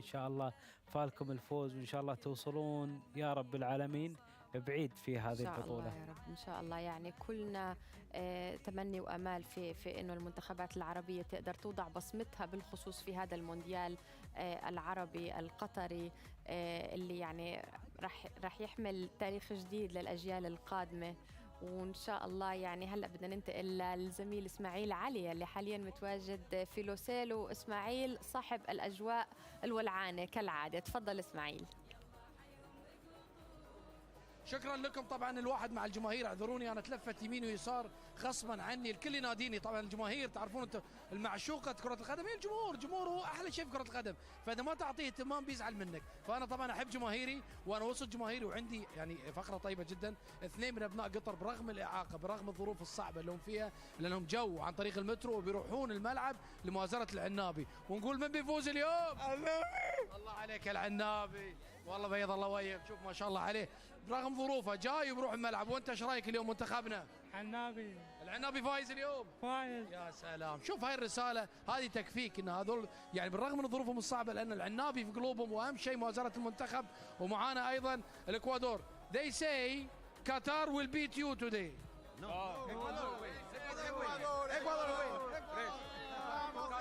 إن شاء الله فالكم الفوز، وإن شاء الله توصلون يا رب العالمين بعيد في هذه البطولة. إن شاء الله يا رب، إن شاء الله. يعني كلنا تمني وأمال في إنه المنتخبات العربية تقدر توضع بصمتها بالخصوص في هذا المونديال العربي القطري، اللي يعني رح يحمل تاريخ جديد للأجيال القادمة. وإن شاء الله يعني هلأ بدنا ننتقل للزميل إسماعيل علي اللي حاليا متواجد في لوسيل. وإسماعيل صاحب الأجواء الولعانة كالعادة، تفضل إسماعيل. شكرا لكم. طبعا الواحد مع الجماهير، اعذروني انا تلفت يمين ويسار غصبا عني، الكل يناديني. طبعا الجماهير تعرفون انتم المعشوقه كره القدم هي الجمهور، الجمهور هو احلى شيء في كره القدم، فاذا ما تعطيه اهتمام بيزعل منك. فانا طبعا احب جماهيري وانا وسط جماهيري، وعندي يعني فقره طيبه جدا. اثنين من ابناء قطر برغم الاعاقه برغم الظروف الصعبه اللي هم فيها، لانهم جو عن طريق المترو وبيروحون الملعب لمؤازره العنابي. ونقول من بيفوز اليوم؟ العنابي. الله عليك يا العنابي، والله بيض الله وجهك. شوف ما شاء الله عليه برغم ظروفه جاي وبروح الملعب. وانت ايش رايك اليوم منتخبنا؟ عنابي. العنابي فايز اليوم؟ فايز. يا سلام. شوف هاي الرساله هذه تكفيك ان هذول يعني بالرغم من ظروفهم الصعبه، لان العنابي في قلوبهم، واهم شيء مؤازره المنتخب. ومعانا ايضا الاكوادور. They say Qatar will beat you today. No. Ecuador win.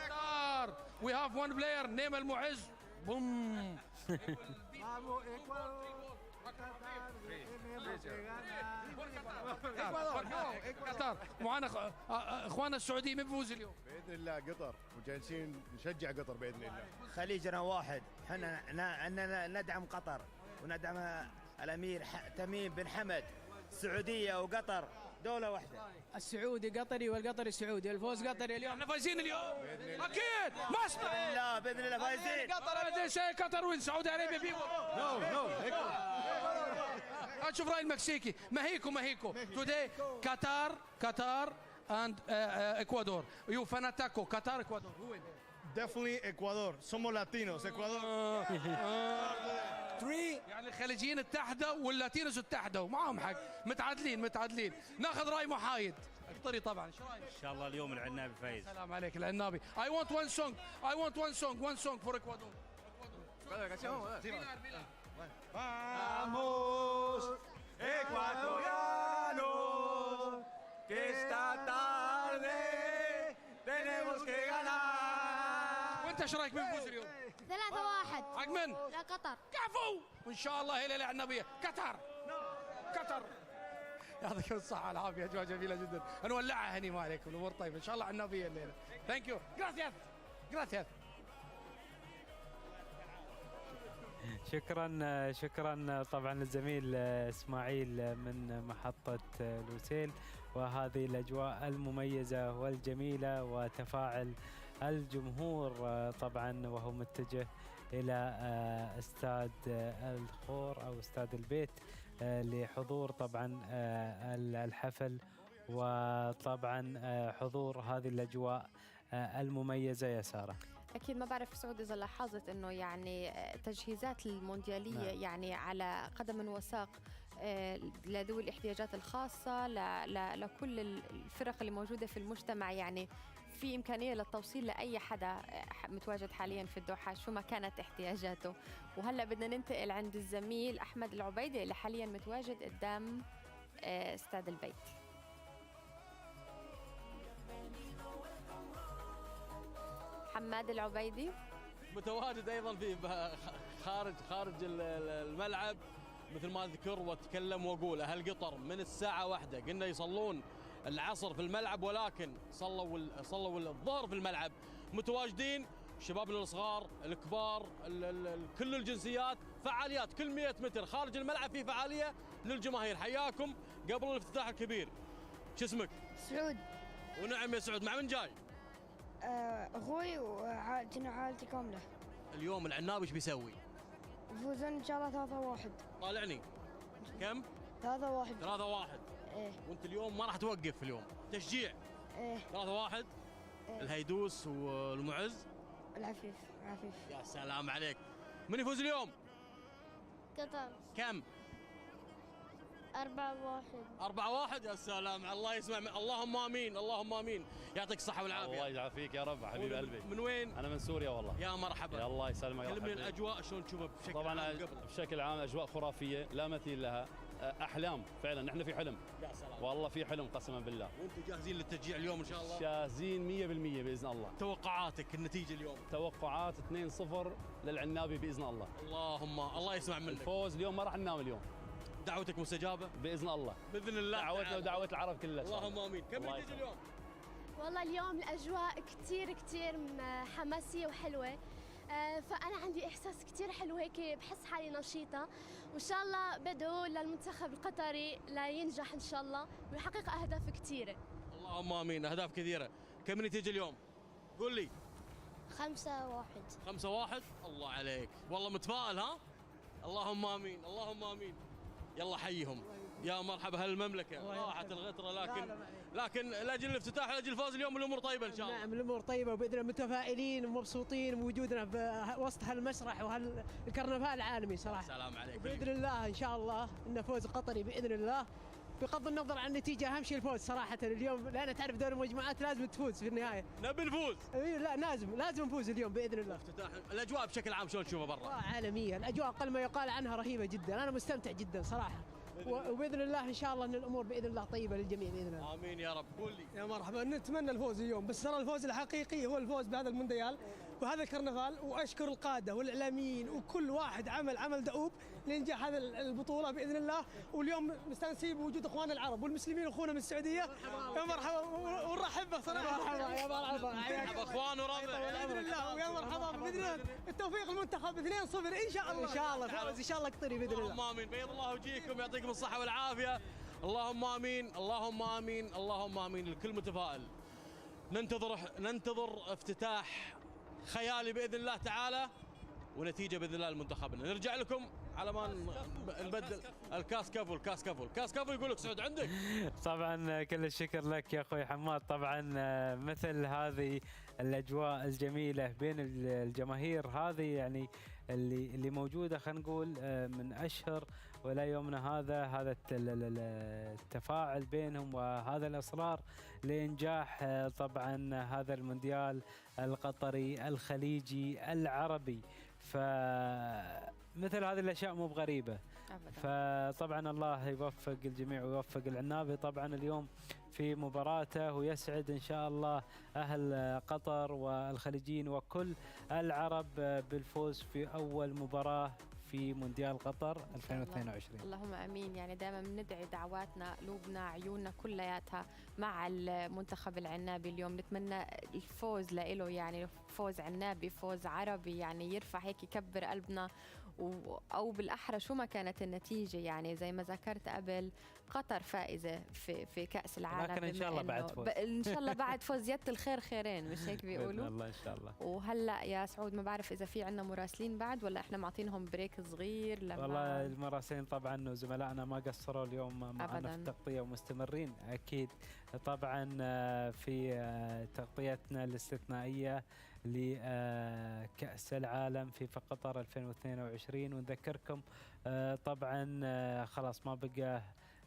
Qatar. We have one player named المعز. بوم. قطر. معنا اخواننا السعوديين من بيفوز اليوم؟ باذن الله قطر، وجالسين نشجع قطر باذن الله. خليجنا واحد، احنا ندعم قطر وندعم الامير تميم بن حمد. السعوديه وقطر دولة واحدة. السعودي قطري والقطري سعودي، الفوز قطري اليوم. احنا فايزين اليوم اكيد. ما اسمع. لا باذن الله فايزين. قطر وين سعودي عربيا بيفوز. نو اشوف راي المكسيكي. ماهيكو today Qatar and Ecuador. You fanataco Qatar Ecuador. Who win? Definitely Ecuador. Somos latinos. Ecuador. يعني الخليجيين اتحدوا واللاتينوس اتحدوا، معهم حق. متعادلين. ناخذ راي محايد. قطري طبعا. ايش رايك؟ ان شاء الله اليوم العنابي فايز. سلام عليك العنابي. I want one song for Ecuador. Vamos ecuatorianos, que esta tarde tenemos que ganar. وانت ايش رايك بيفوز اليوم؟ 3-1. حق من؟ لقطر. كفو. وان شاء الله هي ليله عنابيه. قطر. يعطيكم الصحة والعافية، أجواء جميلة جدا، نولعها هني ما عليكم، الأمور طيبة إن شاء الله عنابية الليلة. ثانك يو. جراسياس. شكرا طبعا للزميل اسماعيل من محطة لوسيل، وهذه الأجواء المميزة والجميلة وتفاعل الجمهور طبعا وهو متجه إلى استاد الخور أو استاد البيت لحضور طبعا الحفل، وطبعا حضور هذه الأجواء المميزة يا سارة. أكيد. ما بعرف سعود إذا لاحظت إنه يعني تجهيزات المونديالية يعني على قدم وساق لذوي الاحتياجات الخاصة لكل الفرق اللي موجودة في المجتمع. يعني في إمكانية للتوصيل لأي حدا متواجد حاليا في الدوحة شو ما كانت احتياجاته. وهلأ بدنا ننتقل عند الزميل أحمد العبيدي اللي حاليا متواجد قدام استاد البيت. حماد العبيدي متواجد ايضا في خارج الملعب، مثل ما اذكر واتكلم واقول اهل قطر من الساعه 1 قلنا يصلون العصر في الملعب، ولكن صلوا الظهر في الملعب. متواجدين شبابنا الصغار الكبار كل الجنسيات، فعاليات كل 100 متر خارج الملعب في فعاليه للجماهير. حياكم قبل الافتتاح الكبير. شو اسمك؟ سعود. ونعم يا سعود، مع من جاي؟ اخوي وعائلتنا عائلتي كامله. اليوم العنابي ايش بيسوي؟ يفوزون ان شاء الله 3-1. طالعني كم؟ 3-1. 3-1. ايه. وانت اليوم ما راح توقف اليوم تشجيع؟ ايه. 3-1. إيه. الهيدوس والمعز. العفيف. يا سلام عليك. من يفوز اليوم؟ قطر. كم؟ 4-1. 4-1 يا سلام، الله يسمع اللهم امين اللهم امين. يعطيك الصحه والعافيه. الله يعافيك يا رب حبيب قلبي. من وين؟ انا من سوريا والله. يا مرحبا. يا الله يسلمك. كلمني الاجواء شلون تشوفها بشكل طبعا عام قبل؟ بشكل عام اجواء خرافيه لا مثيل لها. احلام فعلا، نحن في حلم. يا سلام والله في حلم قسما بالله. وانتم جاهزين للتشجيع اليوم ان شاء الله؟ جاهزين 100% باذن الله. توقعاتك النتيجه اليوم؟ توقعات 2-0 للعنابي باذن الله. اللهم الله يسمع منك. الفوز اليوم ما راح ننام اليوم. دعوتك مستجابه باذن الله. باذن الله. دعوتنا ودعوه العرب كلها. اللهم امين. كم النتيجه اليوم؟ والله اليوم الأجواء كتير حماسية وحلوة. فأنا عندي إحساس كتير حلو هيك، بحس حالي نشيطة، وإن شاء الله بدعو للمنتخب القطري لا ينجح إن شاء الله ويحقق أهداف كتيرة. اللهم امين. اهداف كثيره. كم النتيجه اليوم؟ قول لي. 5-1. 5-1. الله عليك والله متفائل ها؟ اللهم امين اللهم امين. يلا حيهم يا مرحبا هالمملكه. راحت الغتره لكن لاجل الافتتاح لاجل الفوز اليوم الامور طيبه ان شاء الله. نعم الامور طيبه وباذن الله متفائلين ومبسوطين بوجودنا وسط هالمسرح وهالكرنفال العالمي صراحه. سلام عليك. باذن الله ان شاء الله انه فوز قطري باذن الله، بغض النظر عن النتيجه اهم شيء الفوز صراحه اليوم، لان تعرف دوري المجموعات لازم تفوز في النهايه. نبي نفوز. اي لا لازم نفوز اليوم باذن الله. افتتاح الاجواء بشكل عام شلون تشوفها برا؟ عالميه، الاجواء اقل ما يقال عنها رهيبه جدا، انا مستمتع جدا صراحه. وباذن الله ان شاء الله ان الامور باذن الله طيبه للجميع باذن الله. امين يا رب. قول لي. يا مرحبا، نتمنى الفوز اليوم، بس ترى الفوز الحقيقي هو الفوز بهذا المونديال وهذا الكرنفال، واشكر القاده والاعلاميين وكل واحد عمل دؤوب لانجاح هذه البطوله باذن الله. واليوم مستانسين بوجود اخواننا العرب والمسلمين واخونا من السعوديه. يا مرحبا ونرحب به صراحه. يا مرحبا اخوان وربع باذن الله. ويا مرحبا باذن الله التوفيق المنتخب 2-0 ان شاء الله. ان شاء الله فوز ان شاء الله قطري باذن الله. اللهم امين. بيض الله وجيهكم يعطيكم الصحه والعافيه. اللهم امين اللهم امين اللهم امين. الكل متفائل. ننتظر افتتاح خيالي باذن الله تعالى ونتيجه باذن الله لمنتخبنا. نرجع لكم على ما نبدل الكاس كفو يقول لك سعود عندك. طبعا كل الشكر لك يا اخوي حماد. طبعا مثل هذه الاجواء الجميله بين الجماهير هذه يعني اللي موجوده، خلينا نقول من اشهر ولا يومنا هذا التفاعل بينهم وهذا الاصرار لانجاح طبعا هذا المونديال القطري الخليجي العربي. فمثل هذه الاشياء مو بغريبه أبداً. فطبعا الله يوفق الجميع ويوفق العنابي طبعا اليوم في مباراته، ويسعد ان شاء الله اهل قطر والخليجيين وكل العرب بالفوز في اول مباراه في مونديال قطر 2022. اللهم امين. يعني دائما بندعي دعواتنا قلوبنا عيوننا كلياتها مع المنتخب العنابي اليوم. نتمنى الفوز له، يعني فوز عنابي فوز عربي يعني يرفع هيك يكبر قلبنا، او بالاحرى شو ما كانت النتيجه. يعني زي ما ذكرت قبل قطر فائزه في كاس العالم، لكن ان شاء الله بعد فوز ان شاء الله بعد فوز زياده الخير خيرين، مش هيك بيقولوا؟ بإذن الله ان شاء الله. وهلا يا سعود ما بعرف اذا في عندنا مراسلين بعد ولا احنا معطينهم بريك صغير لما والله المراسلين طبعا وزملائنا ما قصروا اليوم معنا في التغطيه ومستمرين اكيد طبعا في تغطيتنا الاستثنائيه لكأس العالم فيفا قطر 2022. ونذكركم طبعا خلاص ما بقى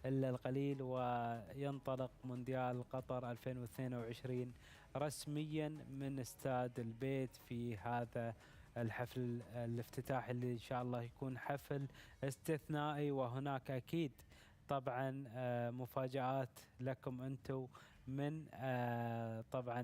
إلا القليل وينطلق مونديال قطر 2022 رسميا من استاد البيت في هذا الحفل الافتتاحي اللي إن شاء الله يكون حفل استثنائي. وهناك أكيد طبعا مفاجآت لكم أنتم من طبعا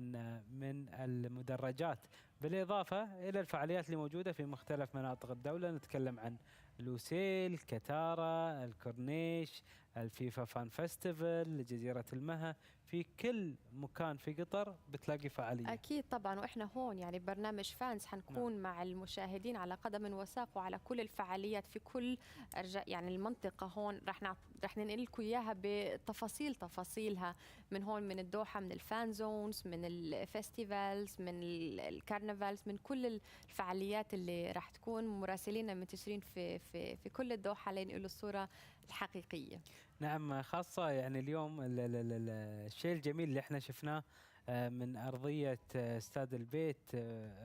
من المدرجات، بالإضافة إلى الفعاليات اللي موجودة في مختلف مناطق الدولة. نتكلم عن لوسيل، كتارا، الكورنيش، الفيفا فان فيستيفال، جزيرة المها، في كل مكان في قطر بتلاقي فعالية. أكيد طبعا، وإحنا هون يعني برنامج فانز حنكون مع المشاهدين على قدم وساق وعلى كل الفعاليات في كل يعني المنطقة هون. رح ننقل لكم إياها تفاصيلها من هون، من الدوحة، من الفان زونز، من الفستيفالز، من الكارنفالز، من كل الفعاليات اللي رح تكون مراسلينا منتشرين في كل الدوحة لينقلوا الصورة الحقيقية. نعم، خاصة يعني اليوم الشيء الجميل اللي احنا شفناه من أرضية استاد البيت،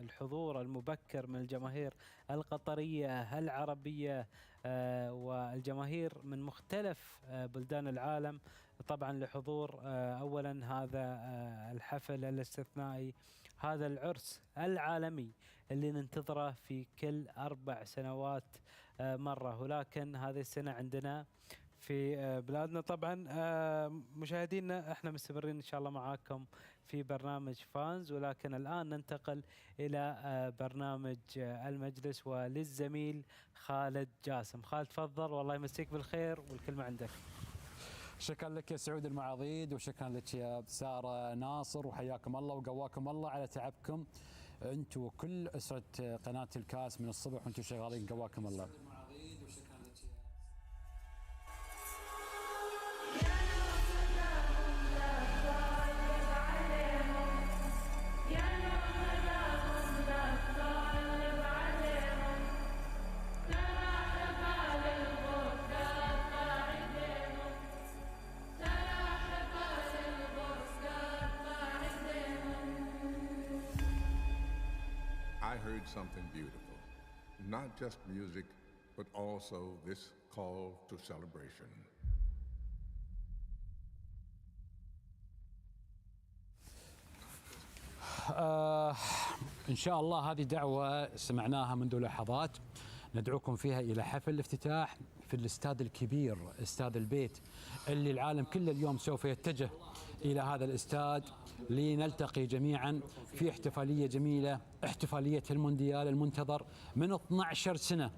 الحضور المبكر من الجماهير القطرية العربية والجماهير من مختلف بلدان العالم، طبعا لحضور أولا هذا الحفل الاستثنائي، هذا العرس العالمي اللي ننتظره في كل 4 سنوات مرة، ولكن هذه السنة عندنا في بلادنا. طبعا مشاهدينا احنا مستمرين ان شاء الله معاكم في برنامج فانز، ولكن الان ننتقل الى برنامج المجلس وللزميل خالد جاسم. خالد تفضل، والله يمسيك بالخير والكلمة عندك. شكرا لك يا سعود المعاضيد، وشكرا لك يا سارة ناصر، وحياكم الله وقواكم الله على تعبكم انتم وكل اسرة قناة الكاس من الصبح وانتم شغالين، قواكم الله. I heard something beautiful, not just music, but also this call to celebration. إن شاء الله هذه دعوة سمعناها منذ لحظات، ندعوكم فيها إلى حفل الافتتاح في الاستاد الكبير، استاد البيت، اللي العالم كله اليوم سوف يتجه إلى هذا الاستاد لنلتقي جميعا في احتفالية جميلة، احتفالية المونديال المنتظر من 12 سنة،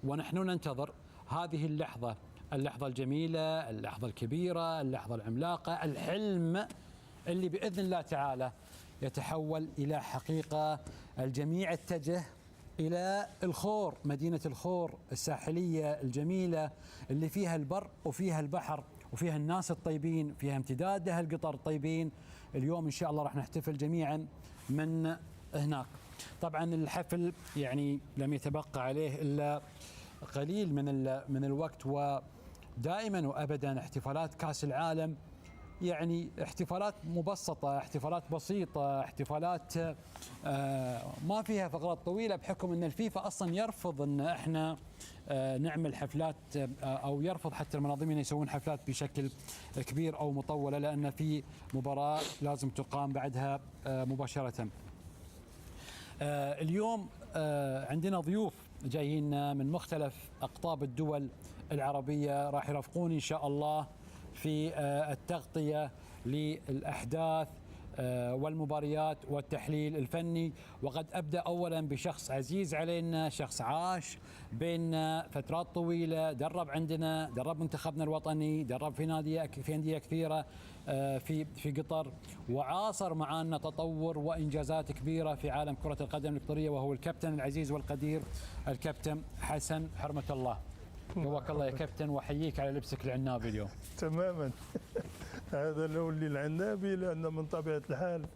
ونحن ننتظر هذه اللحظة، اللحظة الجميلة، اللحظة الكبيرة، اللحظة العملاقة، الحلم اللي بإذن الله تعالى يتحول إلى حقيقة. الجميع اتجه إلى الخور، مدينة الخور الساحلية الجميلة اللي فيها البر وفيها البحر وفيها الناس الطيبين، فيها امتداد أهل قطر الطيبين. اليوم إن شاء الله راح نحتفل جميعا من هناك. طبعا الحفل يعني لم يتبقى عليه إلا قليل من الوقت، ودائما وأبدا احتفالات كأس العالم يعني احتفالات مبسطة، احتفالات بسيطة، احتفالات ما فيها فقرات طويلة، بحكم أن الفيفا أصلا يرفض أن احنا نعمل حفلات، أو يرفض حتى المنظمين يسوون حفلات بشكل كبير أو مطولة، لأن في مباراة لازم تقام بعدها مباشرة. اليوم عندنا ضيوف جايين من مختلف أقطاب الدول العربية، راح يرافقوني إن شاء الله في التغطية للأحداث والمباريات والتحليل الفني. وقد أبدأ أولا بشخص عزيز علينا، شخص عاش بين فترات طويلة، درب عندنا، درب منتخبنا الوطني، درب في أندية كثيرة في قطر، وعاصر معنا تطور وإنجازات كبيرة في عالم كرة القدم القطرية، وهو الكابتن العزيز والقدير الكابتن حسن حرمة الله. قواك الله يا كابتن، وحييك على لبسك العنابي اليوم. تماما. هذا لون العنابي، لأن من طبيعة الحال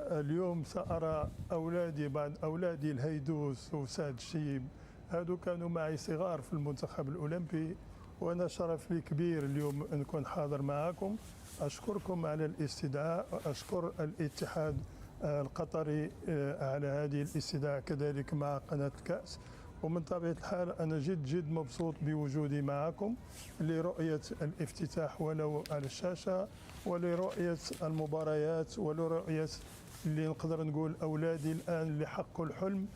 اليوم سأرى أولادي، بعد أولادي الهيدوس وسعد الشيب، هادو كانوا معي صغار في المنتخب الأولمبي، وأنا شرف لي كبير اليوم أن أكون حاضر معكم. أشكركم على الاستدعاء، وأشكر الاتحاد القطري على هذه الاستدعاء، كذلك مع قناة الكأس. ومن طبيعة الحال أنا جد مبسوط بوجودي معكم لرؤية الافتتاح ولو على الشاشة، ولرؤية المباريات، ولرؤية اللي نقدر نقول أولادي الآن اللي حققوا الحلم.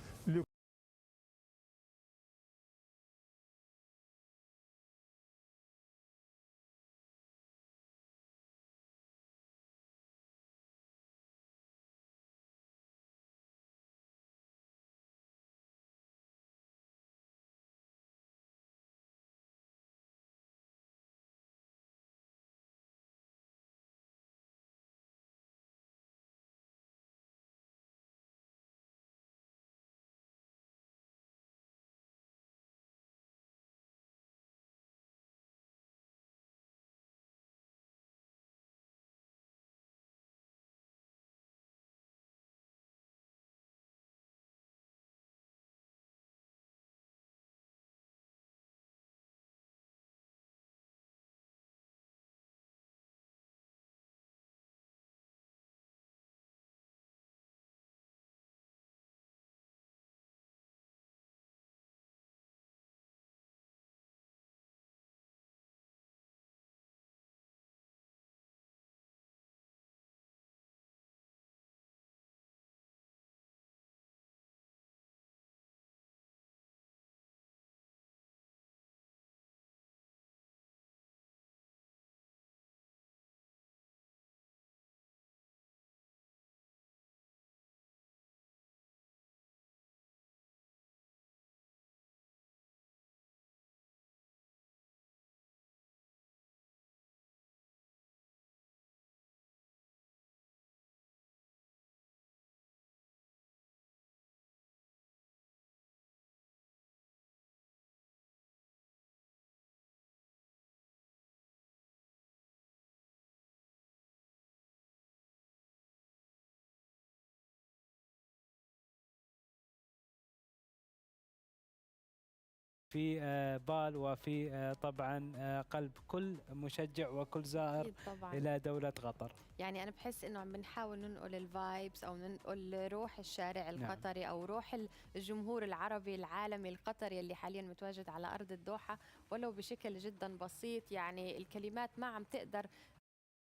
في بال وفي طبعا قلب كل مشجع وكل زائر أكيد طبعا. إلى دولة قطر. يعني أنا بحس إنه عم بنحاول ننقل الفايبس أو ننقل روح الشارع القطري أو روح الجمهور العربي العالمي القطري اللي حاليا متواجد على أرض الدوحة ولو بشكل جدا بسيط. يعني الكلمات ما عم تقدر.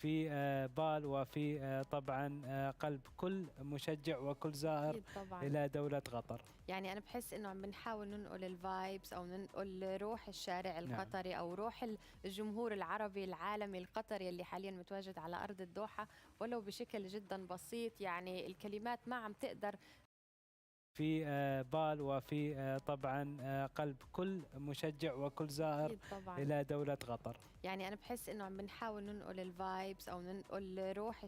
في بال وفي طبعا قلب كل مشجع وكل زائر إلى دولة قطر. يعني أنا بحس إنه عم بنحاول ننقل الفايبس أو ننقل روح الشارع القطري أو روح الجمهور العربي العالمي القطري اللي حاليا متواجد على أرض الدوحة ولو بشكل جدا بسيط. يعني الكلمات ما عم تقدر. في بال وفي طبعا قلب كل مشجع وكل زائر إلى دولة قطر. يعني أنا بحس إنه عم بنحاول ننقل الفايبس أو ننقل روح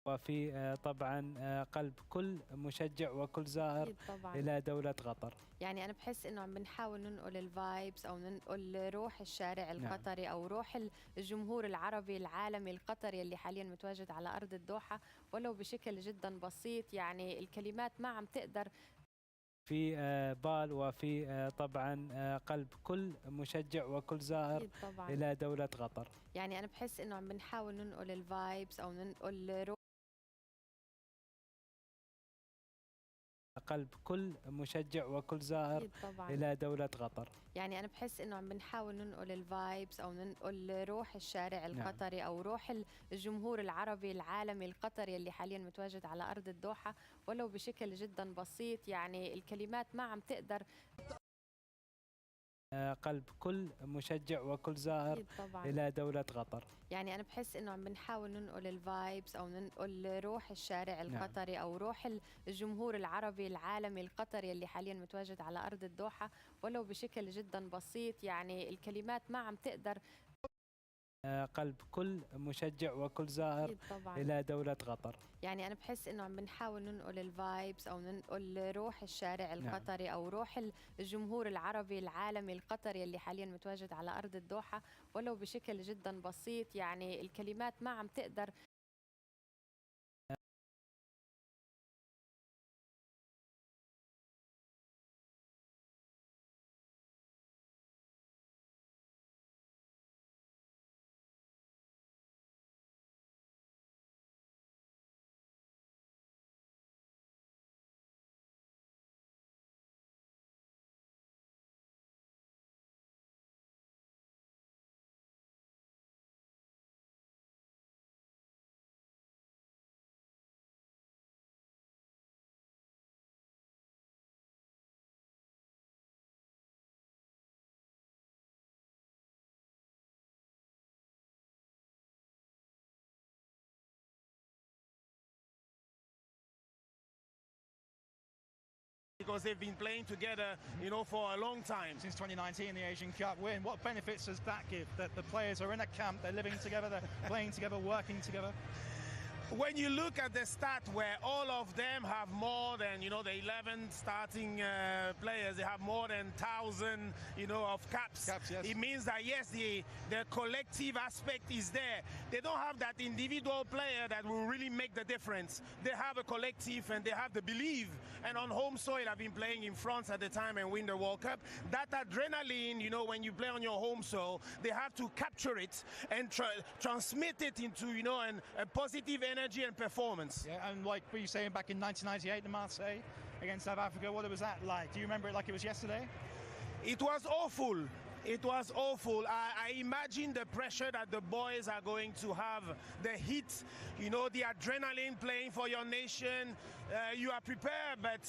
وفي طبعا قلب كل مشجع وكل زائر إلى دولة قطر. يعني أنا بحس إنه عم بنحاول ننقل الفايبس أو ننقل روح الشارع القطري أو روح الجمهور العربي العالمي القطري اللي حاليا متواجد على أرض الدوحة ولو بشكل جدا بسيط. يعني الكلمات ما عم تقدر. في بال وفي طبعا قلب كل مشجع وكل زائر إلى دولة قطر. يعني أنا بحس إنه عم بنحاول ننقل الفايبس أو ننقل روح قلب كل مشجع وكل زائر إلى دولة قطر. يعني أنا بحس إنه عم بنحاول ننقل الفايبس أو ننقل روح الشارع القطري أو روح الجمهور العربي العالمي القطري اللي حاليا متواجد على أرض الدوحة ولو بشكل جدا بسيط. يعني الكلمات ما عم تقدر. قلب كل مشجع وكل زائر إلى دولة قطر. يعني أنا بحس إنه عم بنحاول ننقل الفايبس أو ننقل روح الشارع القطري أو روح الجمهور العربي العالمي القطري اللي حاليا متواجد على أرض الدوحة ولو بشكل جدا بسيط. يعني الكلمات ما عم تقدر. قلب كل مشجع وكل زائر إلى دولة قطر. يعني أنا بحس إنه عم بنحاول ننقل الفايبس أو ننقل روح الشارع القطري أو روح الجمهور العربي العالمي القطري اللي حاليا متواجد على أرض الدوحة ولو بشكل جدا بسيط. يعني الكلمات ما عم تقدر. Because they've been playing together, you know, for a long time. Since 2019, the Asian Cup win. What benefits does that give? That the players are in a camp, they're living together, they're playing together, working together? When you look at the stat where all of them have more than, you know, the 11 starting players, they have more than 1,000, you know, of caps. Yes. It means that, yes, the collective aspect is there. They don't have that individual player that will really make the difference. They have a collective and they have the belief. And on home soil, I've been playing in France at the time and win the World Cup. That adrenaline, you know, when you play on your home soil, they have to capture it and transmit it into, you know, a positive energy and performance. Yeah, and like were you saying back in 1998 in Marseille against South Africa, what was that like? Do you remember it like it was yesterday? It was awful. It was awful. I imagine the pressure that the boys are going to have, the heat, you know, the adrenaline playing for your nation. You are prepared, but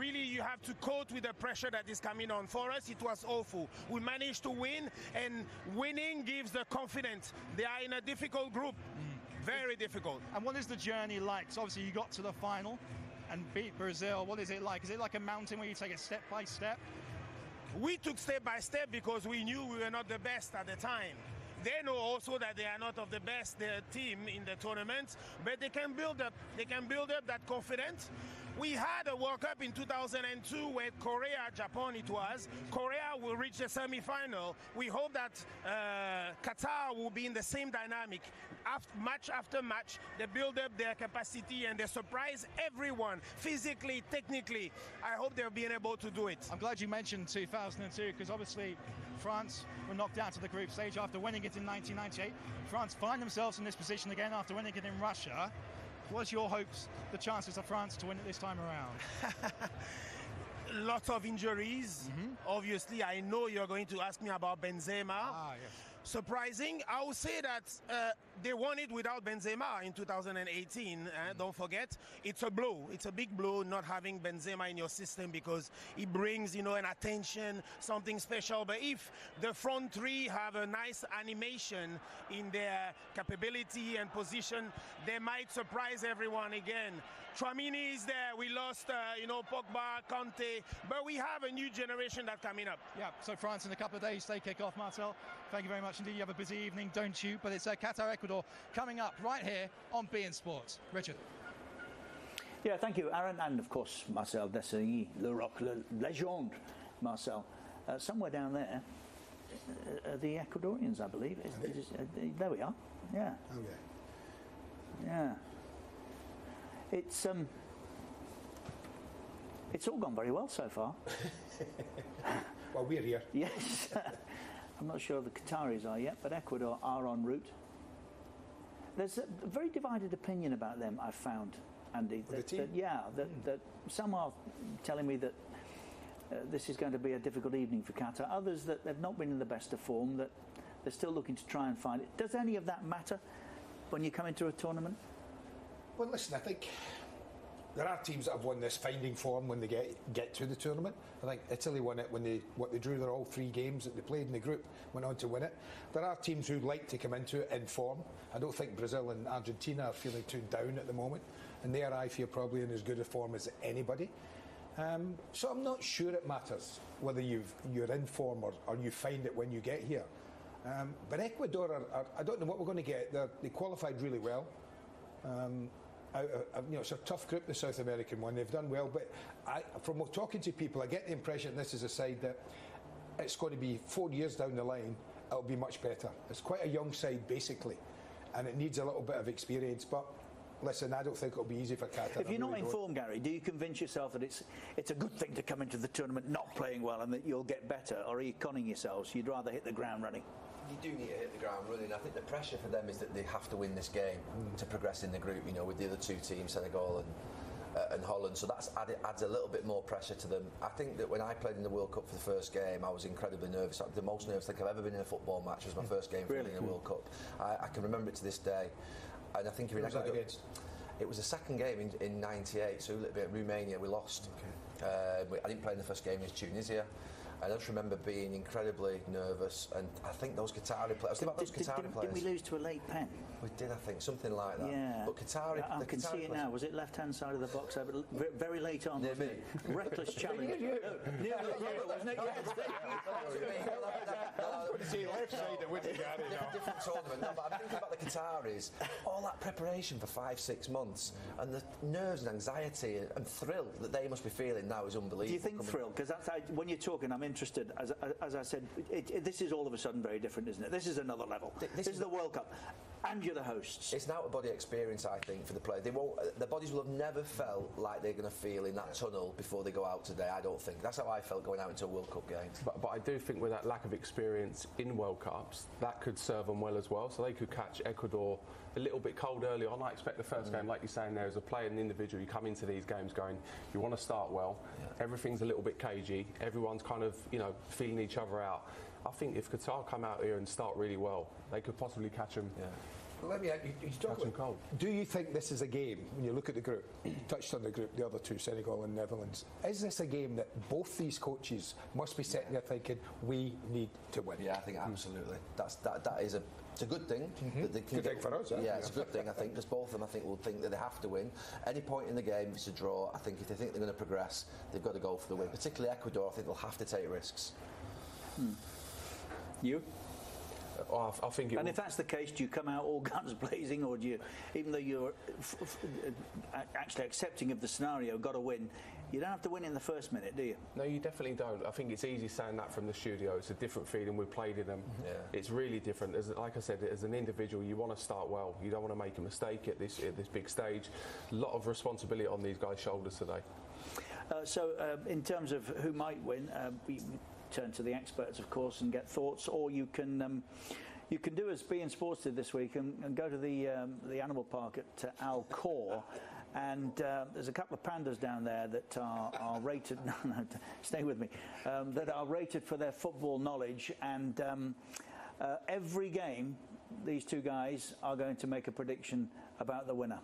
really you have to cope with the pressure that is coming on. For us, it was awful. We managed to win, and winning gives the confidence. They are in a difficult group, very difficult. And what is the journey like? So obviously you got to the final and beat Brazil. What is it like? Is it like a mountain where you take it step by step? We took step by step because we knew we were not the best at the time. They know also that they are not of the best team in the tournament, but they can build up that confidence. We had a World Cup in 2002 where Korea, Japan it was. Korea will reach the semi-final. We hope that Qatar will be in the same dynamic. Match after match, they build up their capacity and they surprise everyone, physically, technically. I hope they'll be able to do it. I'm glad you mentioned 2002 because obviously France were knocked out of the group stage after winning it in 1998. France find themselves in this position again after winning it in Russia. What's your hopes, the chances of France to win it this time around? Lots of injuries. Obviously, I know you're going to ask me about Benzema. Yes. Surprising, I would say that they won it without Benzema in 2018. Don't forget, it's a blow. It's a big blow not having Benzema in your system because it brings, an attention, something special. But if the front three have a nice animation in their capability and position, they might surprise everyone again. Tchouaméni is there. We lost, Pogba, Kanté, but we have a new generation that's coming up. Yeah, so France in a couple of days, they kick off. Marcel, thank you very much indeed. You have a busy evening, don't you? But it's Qatar, Ecuador coming up right here on beIN Sports. Richard. Yeah, thank you, Aaron. And of course, Marcel Desailly, Le Roc, Le Legend, Marcel. Somewhere down there, the Ecuadorians, I believe. There we are. Yeah. Okay. Yeah. It's all gone very well so far. Well, we're here. Yes. I'm not sure the Qataris are yet, but Ecuador are en route. There's a very divided opinion about them, I've found, Andy. That some are telling me that this is going to be a difficult evening for Qatar. Others that they've not been in the best of form, that they're still looking to try and find it. Does any of that matter when you come into a tournament? Well, listen, I think there are teams that have won this finding form when they get to the tournament. I think Italy won it when they drew their all 3 games that they played in the group, went on to win it. There are teams who like to come into it in form. I don't think Brazil and Argentina are feeling too down at the moment, and they are, I feel, probably in as good a form as anybody. So I'm not sure it matters whether you're in form or you find it when you get here. But Ecuador I don't know what we're going to get. They qualified really well. It's a tough group, the South American one. They've done well, but from talking to people, I get the impression this is a side that it's going to be 4 years down the line, it'll be much better. It's quite a young side, basically, and it needs a little bit of experience. But listen, I don't think it'll be easy for Qatar. If you're not in form, Gary, do you convince yourself that it's a good thing to come into the tournament not playing well and that you'll get better, or are you conning yourselves? You'd rather hit the ground running? You do need to hit the ground running. I think the pressure for them is that they have to win this game to progress in the group, with the other 2 teams, Senegal and Holland. So that adds a little bit more pressure to them. I think that when I played in the World Cup for the first game, I was incredibly nervous. The most nervous I've ever been in a football match was my first game in the World Cup. I can remember it to this day. And I think if it was the second game in '98, so a little bit Romania, we lost. Okay. I didn't play in the first game against Tunisia. I just remember being incredibly nervous, and I think those Qatari players. Didn't we lose to a late pen? We did, I think, something like that. Yeah. But Qatari. I can see it now. Was it left-hand side of the box? Very late on. Wasn't it? Reckless challenge. Wasn't it? Left side of Whitney, different tournament. No, but I'm thinking about the Qataris. All that preparation for 5-6 months, and the nerves and anxiety and thrill that they must be feeling now is unbelievable. Do you think thrill? Because when you're talking, I'm interested. As I said, this is all of a sudden very different, isn't it? This is another level. This is the World Cup, and you're the hosts. It's an out-of-body experience, I think, for the players. Their bodies will have never felt like they're going to feel in that tunnel before they go out today. I don't think. That's how I felt going out into a World Cup game. But I do think with that lack of experience in World Cups, that could serve them well as well. So they could catch Ecuador a little bit cold early on. I expect the first game, like you're saying there, as a player and an individual, you come into these games going, you want to start well. Yeah. Everything's a little bit cagey. Everyone's kind of, feeling each other out. I think if Qatar come out here and start really well, they could possibly catch them. Yeah. Well, let me catch them cold. Do you think this is a game, when you look at the group, you touched on the group, the other 2, Senegal and Netherlands, is this a game that both these coaches must be sitting there thinking, we need to win? Yeah, I think absolutely. That is it's a good thing. That they can good thing for us. Yeah, it's a good thing, I think, because both of them, I think, will think that they have to win. Any point in the game, if it's a draw, I think if they think they're going to progress, they've got to go for the win. Particularly Ecuador, I think they'll have to take risks. You? I think it And will. if that's the case, do you come out all guns blazing, or do you, even though you're actually accepting of the scenario, got to win, you don't have to win in the first minute, do you? No, you definitely don't. I think it's easy saying that from the studio. It's a different feeling. We've played in them. Yeah. It's really different. Like I said, as an individual, you want to start well. You don't want to make a mistake at this big stage. A lot of responsibility on these guys' shoulders today. So, in terms of who might win, we turn to the experts, of course, and get thoughts, or you can do as beIN Sports did this week and go to the animal park at Al Khor. And there's a couple of pandas down there that are rated. No, stay with me. That are rated for their football knowledge. And every game, these two guys are going to make a prediction about the winner.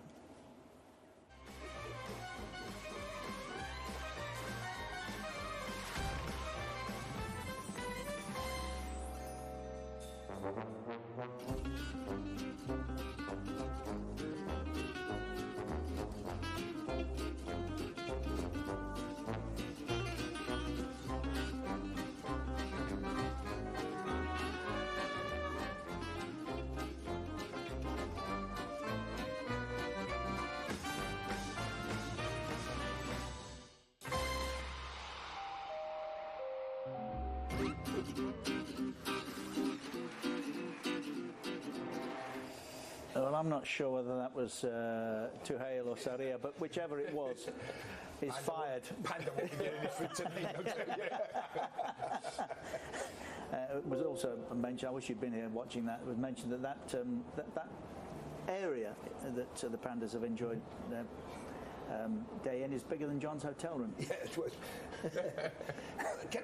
Well, I'm not sure whether that was Tuhail or Saria, but whichever it was, is fired. Panda won't be getting any food tonight, I'll tell you. It was also mentioned, I wish you'd been here watching that, it was mentioned that area that the Pandas have enjoyed their day in is bigger than John's hotel room. Yeah, it was.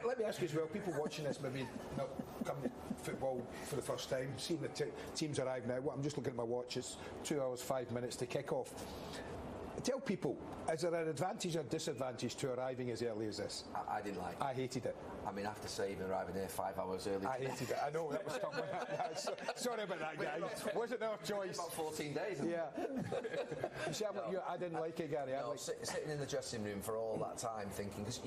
Let me ask you as well, people watching this maybe not coming to football for the first time, seeing the teams arrive now. I'm just looking at my watch, it's 2 hours, 5 minutes to kick off. Tell people, is there an advantage or disadvantage to arriving as early as this? I didn't like it. I hated it. I mean, I have to say, even arriving here 5 hours early. I hated it. I know, that was tough. Sorry about that, guys. Wasn't our choice. About 14 days. Yeah. You see, I didn't like it, Gary. No, sitting in the dressing room for all that time thinking, because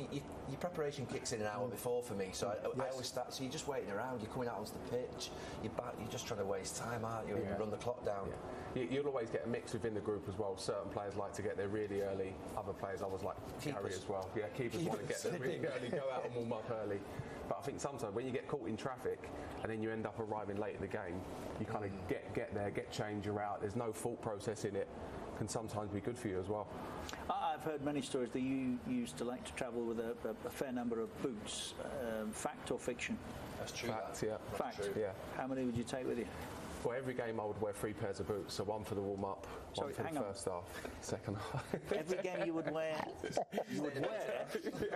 your preparation kicks in an hour before for me, so I always start, so you're just waiting around, you're coming out onto the pitch, you're just trying to waste time, aren't you, and you run the clock down. Yeah. You'll always get a mix within the group as well. Certain players like to get there really early, other players, I was like Gary as well. Yeah, keepers want to get there really early, go out and warm up early. But I think sometimes when you get caught in traffic and then you end up arriving late in the game, you kind of get there, get change, you're out, there's no thought process in it, can sometimes be good for you as well. I've heard many stories that you used to like to travel with a fair number of boots. Fact or fiction? That's true. Fact, yeah. Fact? True. Yeah. How many would you take with you? Well, every game I would wear 3 pairs of boots, so one for the warm-up, one for the first half, second half. Every game you would wear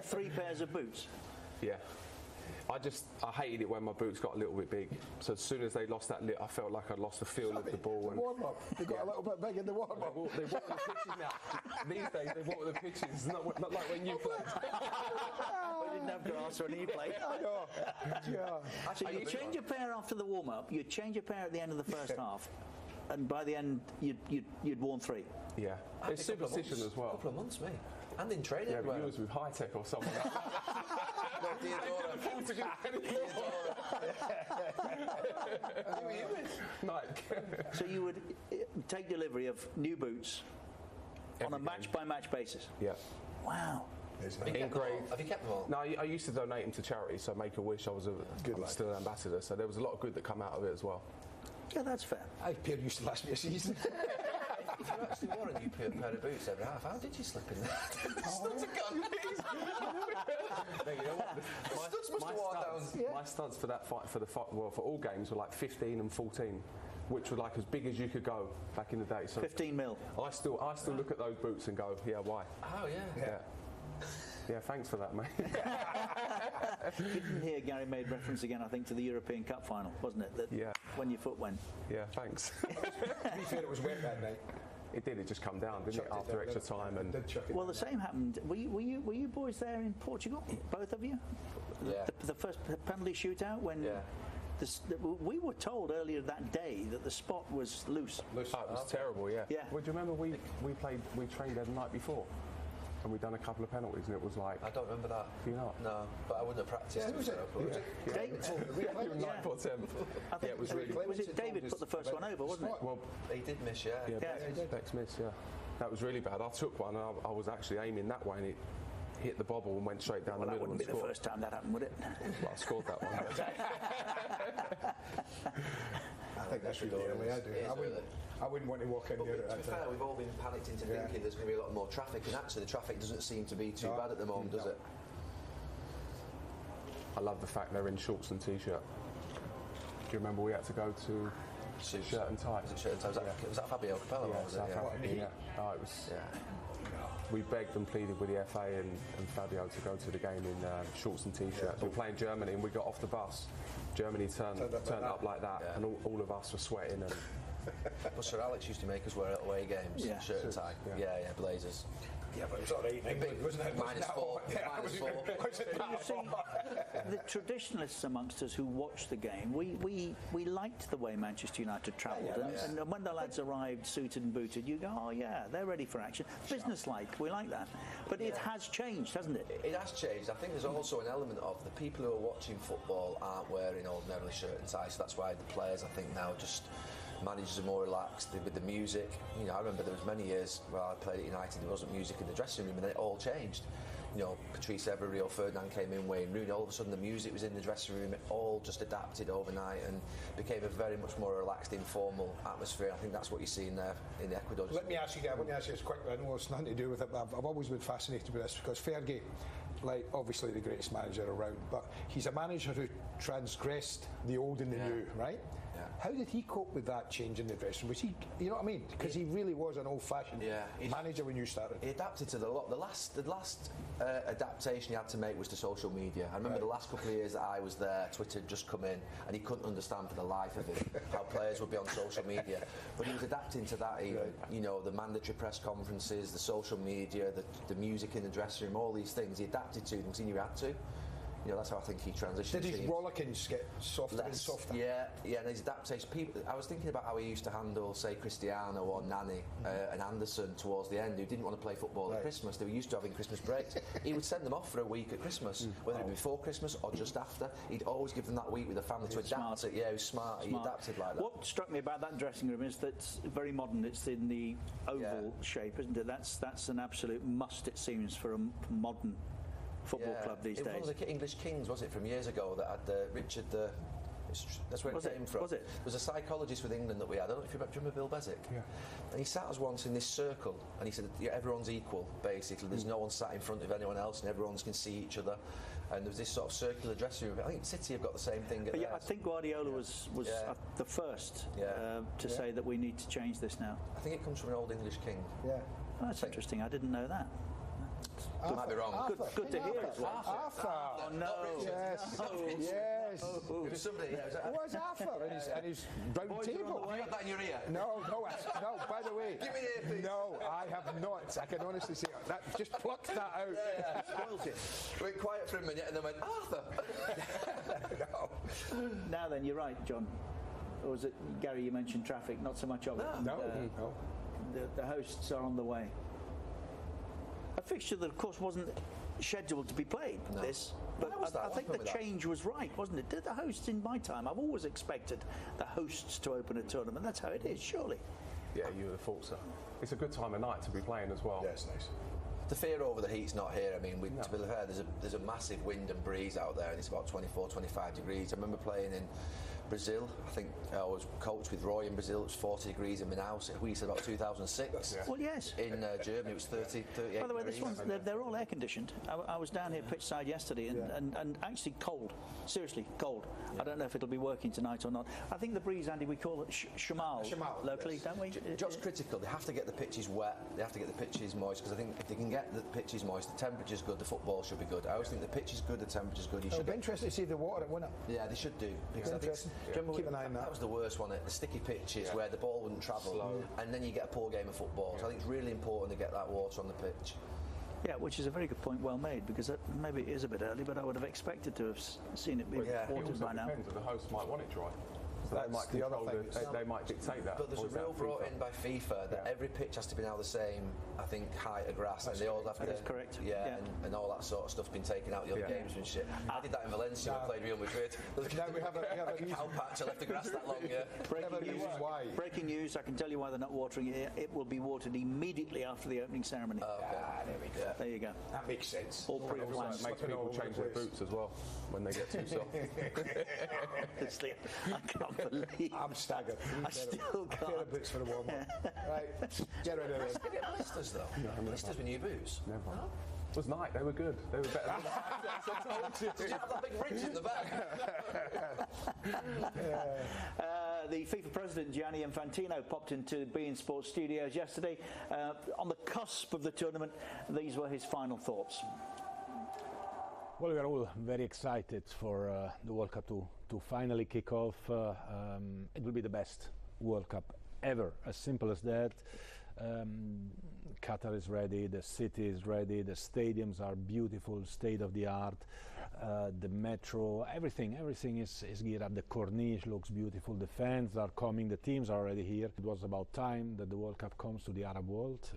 3 pairs of boots? Yeah. I hated it when my boots got a little bit big. So as soon as they lost that I felt like I'd lost the feel of the ball. The warm-up. They got a little bit big in the warm-up. They walk the pitches now. These days they walk the pitches, not like when you played. We didn't have grass when you played. I know. Yeah. So you change your pair after the warm-up, you'd change your pair at the end of the first half, and by the end you'd worn 3. Yeah. It's superstition as well. A couple of months, mate. And in training. Yeah, but you was with high tech or something like that. Who are you with? Nike. So you would take delivery of new boots on a match-by-match basis? Yeah. Wow. Have you kept them all? No, I used to donate them to charity, so Make-A-Wish, I'm still an ambassador, so there was a lot of good that come out of it as well. Yeah, that's fair. I pair used to last me a season. If you actually wore a new pair of boots every half, how did you slip in there? My studs for that fight for all games were like 15 and 14, which were like as big as you could go back in the day. So 15 mil. I still look at those boots and go, yeah, why? Oh yeah. Yeah, thanks for that, mate. Didn't hear Gary made reference again, I think, to the European Cup final, wasn't it? That when your foot went. Yeah, thanks. To be fair, it was wet that night. It did. It just come down, didn't it? After extra time and. Well, the same happened. Were you boys there in Portugal? Both of you? Yeah. The first penalty shootout when. Yeah. We were told earlier that day that the spot was loose. Oh, it was terrible. Yeah. Yeah. Well, do you remember we trained there the night before? and we'd done a couple of penalties, and it was like... I don't remember that. Do you not? No, but I wouldn't have practiced. Yeah, who was it? David. 9th or 10th. Yeah, it was really... Was it David put the first one over, wasn't it? Well, he did miss, yeah. Bex missed, yeah. That was really bad. I took one, and I was actually aiming that way, and it hit the bobble and went straight down the middle. That wouldn't be the first time that happened, would it? Well, I scored that one. I think that's really early. I wouldn't want to walk in there. To be fair, we've all been panicked into thinking there's going to be a lot more traffic, and actually the traffic doesn't seem to be too bad at the moment, does it? I love the fact they're in shorts and t-shirt. Do you remember we had to go to shirt and tie? Was it shirt and tie? Was that Fabio Capello? Yeah, was it? Yeah. Oh, it was. Yeah. We begged and pleaded with the FA and Fabio to go to the game in shorts and t-shirts. We were playing Germany, and we got off the bus. Germany turned up like that, and all of us were sweating. And but Sir Alex used to make us wear at away games, shirt and tie. Yeah, Blazers. Yeah, but it was all right in England, wasn't it? -4. You see, the traditionalists amongst us who watched the game, we liked the way Manchester United travelled, and when the lads arrived suited and booted, you go, oh yeah, they're ready for action. Business-like, we like that. But it has changed, hasn't it? It has changed. I think there's also an element of the people who are watching football aren't wearing ordinarily shirt and tie, so that's why the players, I think, now just... managers are more relaxed with the music. You know, I remember there was many years where I played at United, there wasn't music in the dressing room, and then it all changed. You know, Patrice Evra, Rio Ferdinand came in, Wayne Rooney, all of a sudden the music was in the dressing room, it all just adapted overnight and became a very much more relaxed, informal atmosphere. I think that's what you see in Ecuador. Let me ask you this quickly. I know it's nothing to do with it, but I've always been fascinated with this because Fergie, like obviously the greatest manager around, but he's a manager who transgressed the old and the new, right? Yeah. How did he cope with that change in the dressing room? Was he, you know what I mean? Because he really was an old-fashioned manager when you started. He adapted to the lot. The last adaptation he had to make was to social media. I remember the last couple of years that I was there, Twitter had just come in, and he couldn't understand for the life of him how players would be on social media. But he was adapting to that even. You know, the mandatory press conferences, the social media, the music in the dressing room, all these things. He adapted to them because he knew he had to. You know, that's how I think he transitioned. Did his rollickings get softer and softer? Yeah, and his adaptation. I was thinking about how he used to handle, say, Cristiano or Nani and Anderson towards the end, who didn't want to play football at Christmas. They were used to having Christmas breaks. He would send them off for a week at Christmas, whether it be before Christmas or just after. He'd always give them that week with the family to adapt it. Yeah, he was smart. He adapted like that. What struck me about that dressing room is that it's very modern. It's in the oval shape, isn't it? That's an absolute must, it seems, for a modern football club these days. It was one of the English kings, was it, from years ago, that had Richard the... That's where it came from. Was it? There was a psychologist with England that we had. I don't know if you remember Bill Bezic. Yeah. And he sat us once in this circle, and he said, everyone's equal, basically. There's no one sat in front of anyone else, and everyone can see each other. And there was this sort of circular dressing room. I think City have got the same thing. But I think Guardiola was the first to say that we need to change this now. I think it comes from an old English king. Yeah. Oh, that's interesting. I didn't know that. I might be wrong. Good to hear as well. Arthur. Oh, no. Yes. Yes. It was somebody. It was Arthur and his round table. You got that in your ear? No. By the way. Give me the earpiece. No, I have not. I can honestly say that. Just plucked that out. Yeah. Spoiled it. Went quiet for a minute and then went, Arthur. No. Now then, you're right, John. Or was it Gary? You mentioned traffic. Not so much of it. No. The hosts are on the way. A fixture that, of course, wasn't scheduled to be played, but I think the change was right, wasn't it? The hosts, in my time, I've always expected the hosts to open a tournament. That's how it is, surely. Yeah, you would have thought so. It's a good time of night to be playing as well. Yeah, it's nice. The fear over the heat's not here. I mean, to be fair, there's a massive wind and breeze out there, and it's about 24, 25 degrees. I remember playing in Brazil. I think I was coached with Roy in Brazil. It was 40 degrees in Manaus. We said about 2006. Yeah. Well, yes. In Germany, it was 38. By the way, degrees. They're all air conditioned. I was down here pitch side yesterday and actually cold. Seriously, cold. Yeah. I don't know if it'll be working tonight or not. I think the breeze, Andy, we call it shamal locally, don't we? Just critical. They have to get the pitches wet. They have to get the pitches moist, because I think if they can get the pitches moist, the temperature's good, the football should be good. I always think the pitch is good, the temperature's good. It'll be interesting to see the water, won't it? Yeah, they should do. Because I think, keep an eye on that. That was the worst one, the sticky pitches where the ball wouldn't travel, and then you get a poor game of football. So I think it's really important to get that water on the pitch. Yeah, which is a very good point, well made, because maybe it is a bit early, but I would have expected to have seen it be watered by now. Depends, the host might want it dry. So they might they might dictate that. But there's a rule brought in by FIFA that every pitch has to be now the same, I think, height of grass, and they all have to. That's correct. Yeah, and all that sort of stuff's been taken out of the other games and shit. I did that in Valencia when I played Real Madrid. Now we have a cow patch. I left the grass that long. Breaking news. I can tell you why they're not watering it. It will be watered immediately after the opening ceremony. There we go. There you go. That makes sense. All pre-planned. It makes people change their boots as well when they get too soft. Honestly, I can't believe. I'm staggered. I still can't. Pair of boots for the warm up. Right, get rid of this. Did you get blisters though? No, blisters with new boots? Never. It was nice. They were good. They were better than that. Did you have that big fridge in the back? The FIFA president Gianni Infantino popped into beIN Sports studios yesterday on the cusp of the tournament. These were his final thoughts. Well, we are all very excited for the World Cup to finally kick off. It will be the best World Cup ever, as simple as that. Qatar is ready, the city is ready, the stadiums are beautiful, state of the art, the metro, everything is geared up. The Corniche looks beautiful, the fans are coming, the teams are already here. It was about time that the World Cup comes to the Arab world.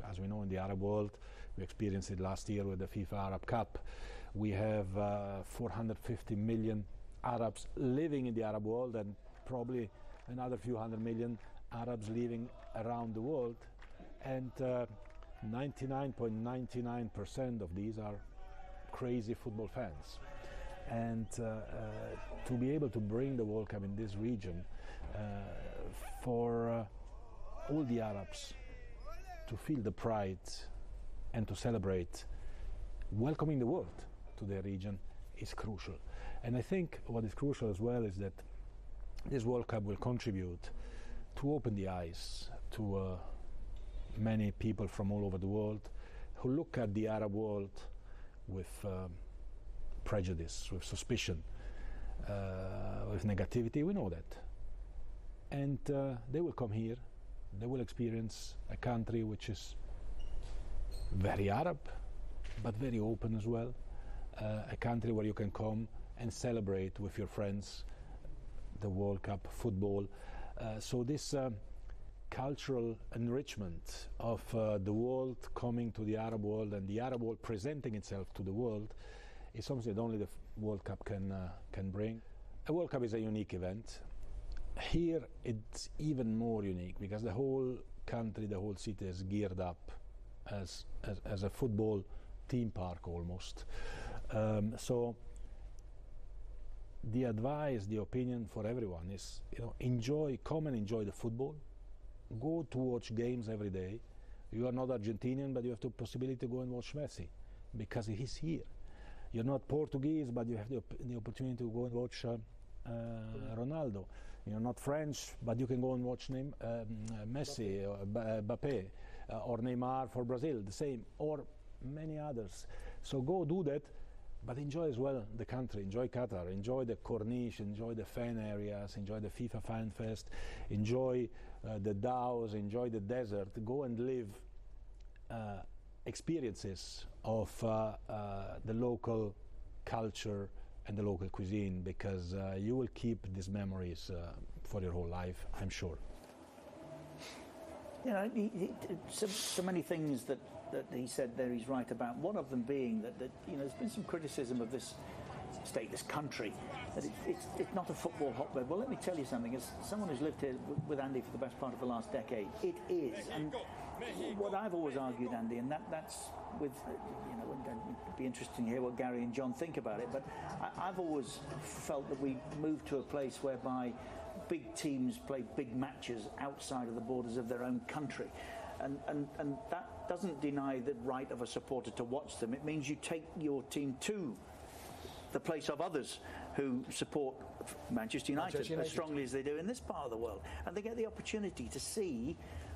As we know, in the Arab world, we experienced it last year with the FIFA Arab Cup. We have 450 million Arabs living in the Arab world, and probably another few hundred million Arabs living around the world, and 99.99% of these are crazy football fans. And to be able to bring the World Cup in this region for all the Arabs to feel the pride and to celebrate welcoming the world to their region is crucial. And I think what is crucial as well is that this World Cup will contribute to open the eyes to many people from all over the world who look at the Arab world with prejudice, with suspicion, with negativity. We know that. And they will come here, they will experience a country which is very Arab, but very open as well. A country where you can come and celebrate with your friends the World Cup football. So this cultural enrichment of the world coming to the Arab world and the Arab world presenting itself to the world is something that only the World Cup can bring. A World Cup is a unique event. Here it's even more unique because the whole country, the whole city is geared up as a football theme park almost. So the advice, the opinion for everyone is, come and enjoy the football. Go to watch games every day. You are not Argentinian, but you have the possibility to go and watch Messi because he's here. You're not Portuguese, but you have the opportunity to go and watch Ronaldo. You're not French, but you can go and watch Messi, or Mbappé, or Neymar for Brazil, the same, or many others. So go do that, but enjoy as well the country, enjoy Qatar, enjoy the Corniche, enjoy the fan areas, enjoy the FIFA Fan Fest, enjoy the DAOs, enjoy the desert. Go and live experiences of the local culture and the local cuisine, because you will keep these memories for your whole life, I'm sure. So many things that he said there he's right about. One of them being that there's been some criticism of this state, this country, that it's not a football hotbed. Well, let me tell you something. As someone who's lived here with Andy for the best part of the last decade, it is. And what I've always argued, Andy, and that's with, it'd be interesting to hear what Gary and John think about it, but I've always felt that we moved to a place whereby big teams play big matches outside of the borders of their own country. And that doesn't deny the right of a supporter to watch them. It means you take your team to the place of others who support Manchester United as strongly as they do in this part of the world. And they get the opportunity to see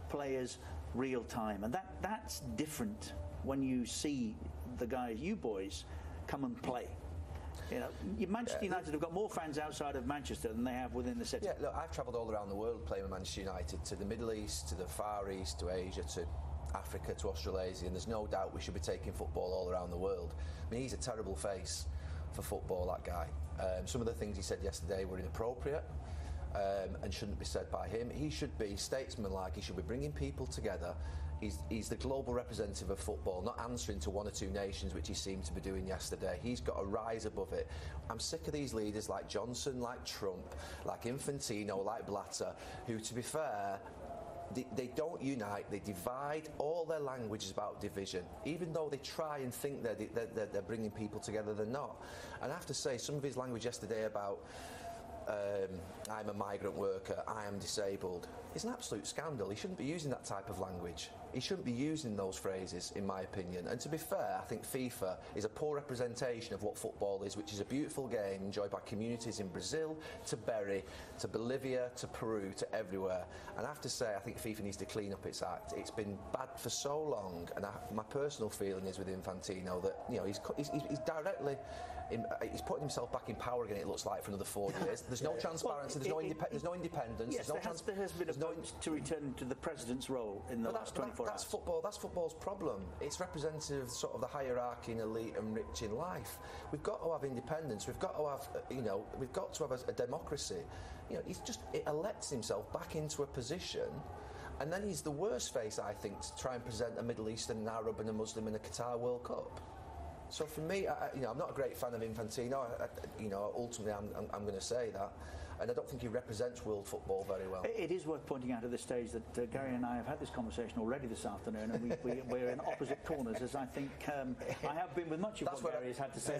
players real time. And that's different when you see the guys, you boys, come and play. Manchester United have got more fans outside of Manchester than they have within the city. Yeah, look, I've travelled all around the world playing with Manchester United, to the Middle East, to the Far East, to Asia, to Africa, to Australasia, and there's no doubt we should be taking football all around the world. I mean, he's a terrible face for football, that guy. Some of the things he said yesterday were inappropriate. and shouldn't be said by him. He should be statesman-like. He should be bringing people together. He's the global representative of football, not answering to one or two nations, which he seemed to be doing yesterday. He's got to rise above it. I'm sick of these leaders like Johnson, like Trump, like Infantino, like Blatter, who, to be fair, they don't unite. They divide. All their language is about division. Even though they try and think they're bringing people together, they're not. And I have to say, some of his language yesterday about I'm a migrant worker, I am disabled, it's an absolute scandal. He shouldn't be using that type of language. He shouldn't be using those phrases, in my opinion. And to be fair, I think FIFA is a poor representation of what football is, which is a beautiful game enjoyed by communities in Brazil, to Bury, to Bolivia, to Peru, to everywhere. And I have to say, I think FIFA needs to clean up its act. It's been bad for so long, and my personal feeling is with Infantino that, you know, he's directly... he's putting himself back in power again, it looks like, for another 4 years. There's no transparency, there's no independence. Yes, there has been a vote to return to the president's role in the last 24 hours. That's football's problem. It's representative of sort of the hierarchy and elite and rich in life. We've got to have independence. We've got to have, we've got to have a democracy. You know, it elects himself back into a position. And then he's the worst face, I think, to try and present a Middle Eastern, an Arab and a Muslim in a Qatar World Cup. So for me, I'm not a great fan of Infantino. Ultimately, I'm going to say that, and I don't think he represents world football very well. It is worth pointing out at this stage that Gary and I have had this conversation already this afternoon, and we're in opposite corners, as I think I have been with much of what Gary has had to say.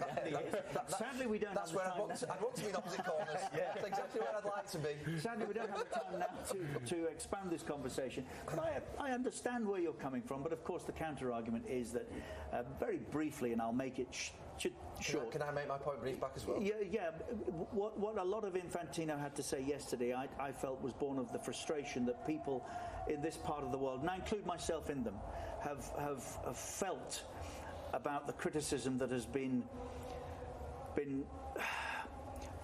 Sadly, we don't have the time. I'd want to be in opposite corners. Yeah, that's exactly where I'd like to be. Sadly, we don't have the time now to expand this conversation. But I understand where you're coming from, but of course the counter-argument is that, very briefly, and I'll make it short. Can I make my point brief back as well? Yeah. What a lot of Infantino had to say yesterday, I felt, was born of the frustration that people in this part of the world, and I include myself in them, have felt about the criticism that has been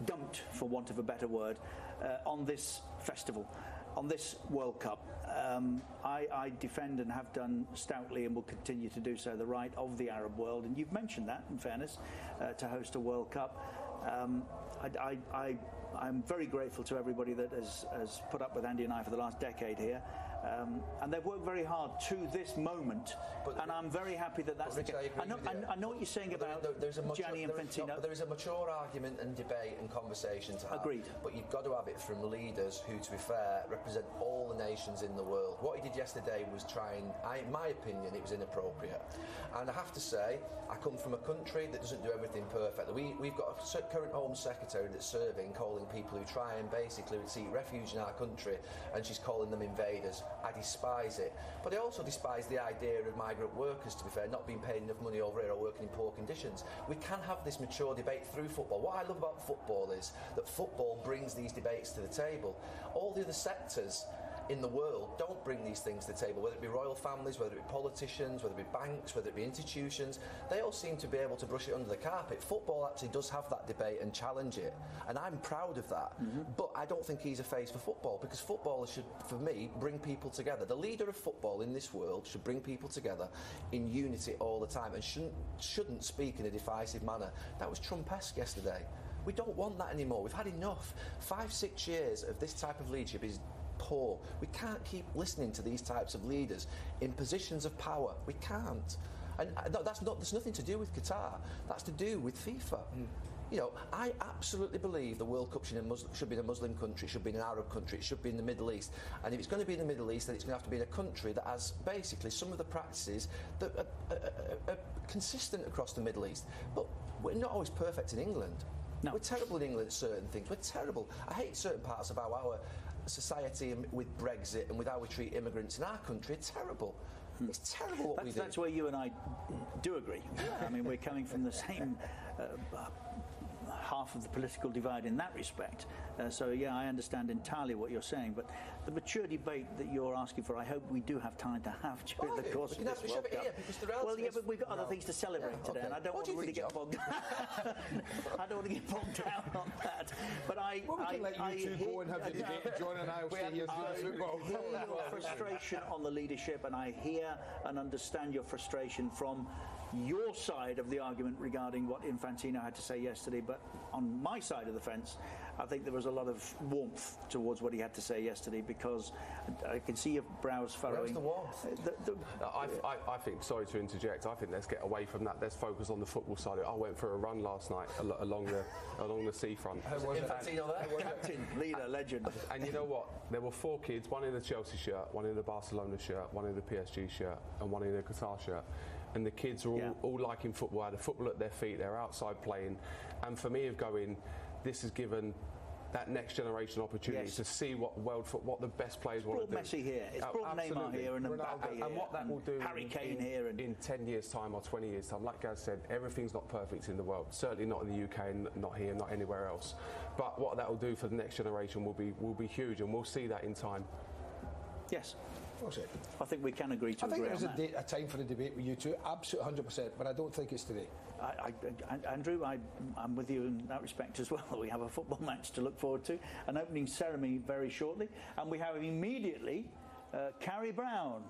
dumped, for want of a better word, on this festival, on this World Cup. I defend and have done stoutly, and will continue to do so, the right of the Arab world, and you've mentioned that, in fairness, to host a World Cup. I'm very grateful to everybody that has put up with Andy and I for the last decade here, and they've worked very hard to this moment, and I'm very happy that that's the case. I know what you're saying about Gianni Infantino. There is a mature argument and debate and conversation to have. Agreed. But you've got to have it from leaders who, to be fair, represent all the nations in the world. What he did yesterday was in my opinion, it was inappropriate. And I have to say, I come from a country that doesn't do everything perfectly. We've got a current Home Secretary that's serving, calling people who try and basically seek refuge in our country, and she's calling them invaders. I despise it. But I also despise the idea of migrant workers, to be fair, not being paid enough money over here or working in poor conditions. We can have this mature debate through football. What I love about football is that football brings these debates to the table. All the other sectors in the world don't bring these things to the table, whether it be royal families, whether it be politicians, whether it be banks, whether it be institutions. They all seem to be able to brush it under the carpet. Football actually does have that debate and challenge it, and I'm proud of that. But I don't think he's a face for football, because football should, for me, bring people together. The leader of football in this world should bring people together in unity all the time, and shouldn't speak in a divisive manner. That was Trump-esque yesterday. We don't want that anymore. We've had enough. 5-6 years of this type of leadership is poor. We can't keep listening to these types of leaders in positions of power. We can't. And there's nothing to do with Qatar. That's to do with FIFA. You know, I absolutely believe the World Cup should be in a Muslim country, it should be in an Arab country, it should be in the Middle East. And if it's going to be in the Middle East, then it's going to have to be in a country that has basically some of the practices that are consistent across the Middle East. But we're not always perfect in England. No. We're terrible in England at certain things. We're terrible. I hate certain parts of our society with Brexit and with how we treat immigrants in our country. It's terrible. It's terrible what we do. That's where you and I do agree. I mean, we're coming from the same half of the political divide in that respect. So, yeah, I understand entirely what you're saying. But the mature debate that you're asking for, I hope we do have time to have during the course of this World Cup. Well, yeah, but we've got other things to celebrate today, and I don't want to really get bogged down. I don't want to get bogged down on that. But we can let you two go and have the debate. John and I will stay here through the football. I hear your frustration on the leadership, and I hear and understand your frustration from your side of the argument regarding what Infantino had to say yesterday. But on my side of the fence, I think there was a lot of warmth towards what he had to say yesterday, because I can see your brows furrowing. Where's the warmth? I think, sorry to interject, I think let's get away from that. Let's focus on the football side. I went for a run last night along the seafront. Infantino there? Captain, leader, legend. And you know what? There were 4 kids, one in the Chelsea shirt, one in the Barcelona shirt, one in the PSG shirt, and one in the Qatar shirt. And the kids are all liking football, had a football at their feet, they're outside playing. And for me, of going, this has given that next generation opportunity to see what what the best players want to do. It's brought Messi here, it's brought Neymar here, and Mbappe here, and what that will do Harry Kane here, and in 10 years' time or 20 years' time. Like Gaz said, everything's not perfect in the world. Certainly not in the UK, and not here, not anywhere else. But what that will do for the next generation will be huge, and we'll see that in time. Yes. I think we can agree to agree on that. I think there's a time for a debate with you two, absolutely 100%, but I don't think it's today. Andrew, I'm with you in that respect as well. We have a football match to look forward to, an opening ceremony very shortly, and we have immediately Carrie Brown.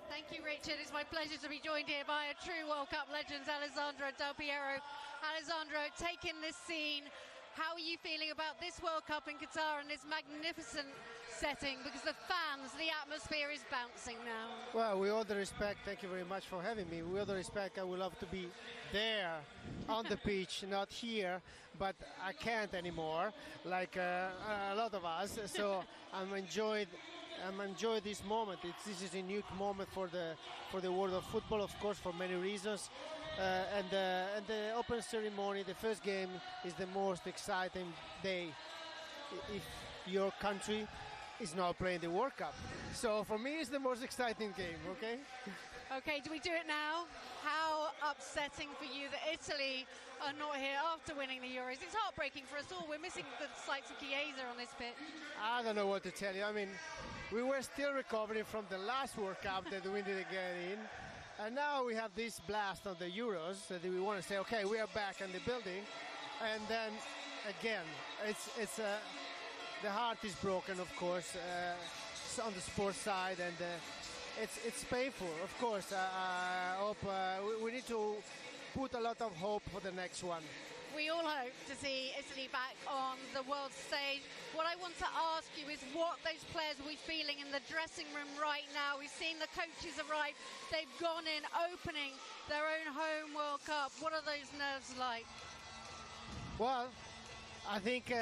Thank you, Richard. It's my pleasure to be joined here by a true World Cup legend, Alessandro Del Piero. Alessandro, taking this scene, how are you feeling about this World Cup in Qatar and this magnificent setting? Because the fans, the atmosphere is bouncing now. Well, with all the respect, thank you very much for having me. With all the respect, I would love to be there on the pitch, not here, but I can't anymore, like a lot of us. So I'm enjoying this moment. This is a unique moment for the world of football, of course, for many reasons. And the open ceremony, the first game, is the most exciting day if your country is not playing the World Cup. So for me, it's the most exciting game, okay? Okay, do we do it now? How upsetting for you that Italy are not here after winning the Euros. It's heartbreaking for us all. We're missing the sights of Chiesa on this pitch. I don't know what to tell you. I mean, we were still recovering from the last World Cup that we didn't get in. And now we have this blast on the Euros that we want to say, okay, we are back in the building. And then again, it's the heart is broken, of course, on the sports side, and it's painful, of course. I hope we need to put a lot of hope for the next one. We all hope to see Italy back on the world stage. What I want to ask you is what those players will be feeling in the dressing room right now. We've seen the coaches arrive. They've gone in, opening their own home World Cup. What are those nerves like? Well, I think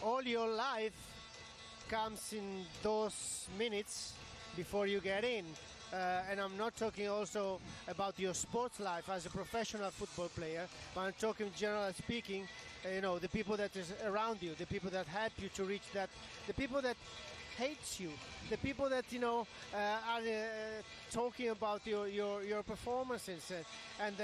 all your life comes in those minutes before you get in. And I'm not talking also about your sports life as a professional football player, but I'm talking generally speaking, the people that is around you, the people that help you to reach that, the people that hates you, the people that are talking about your performances and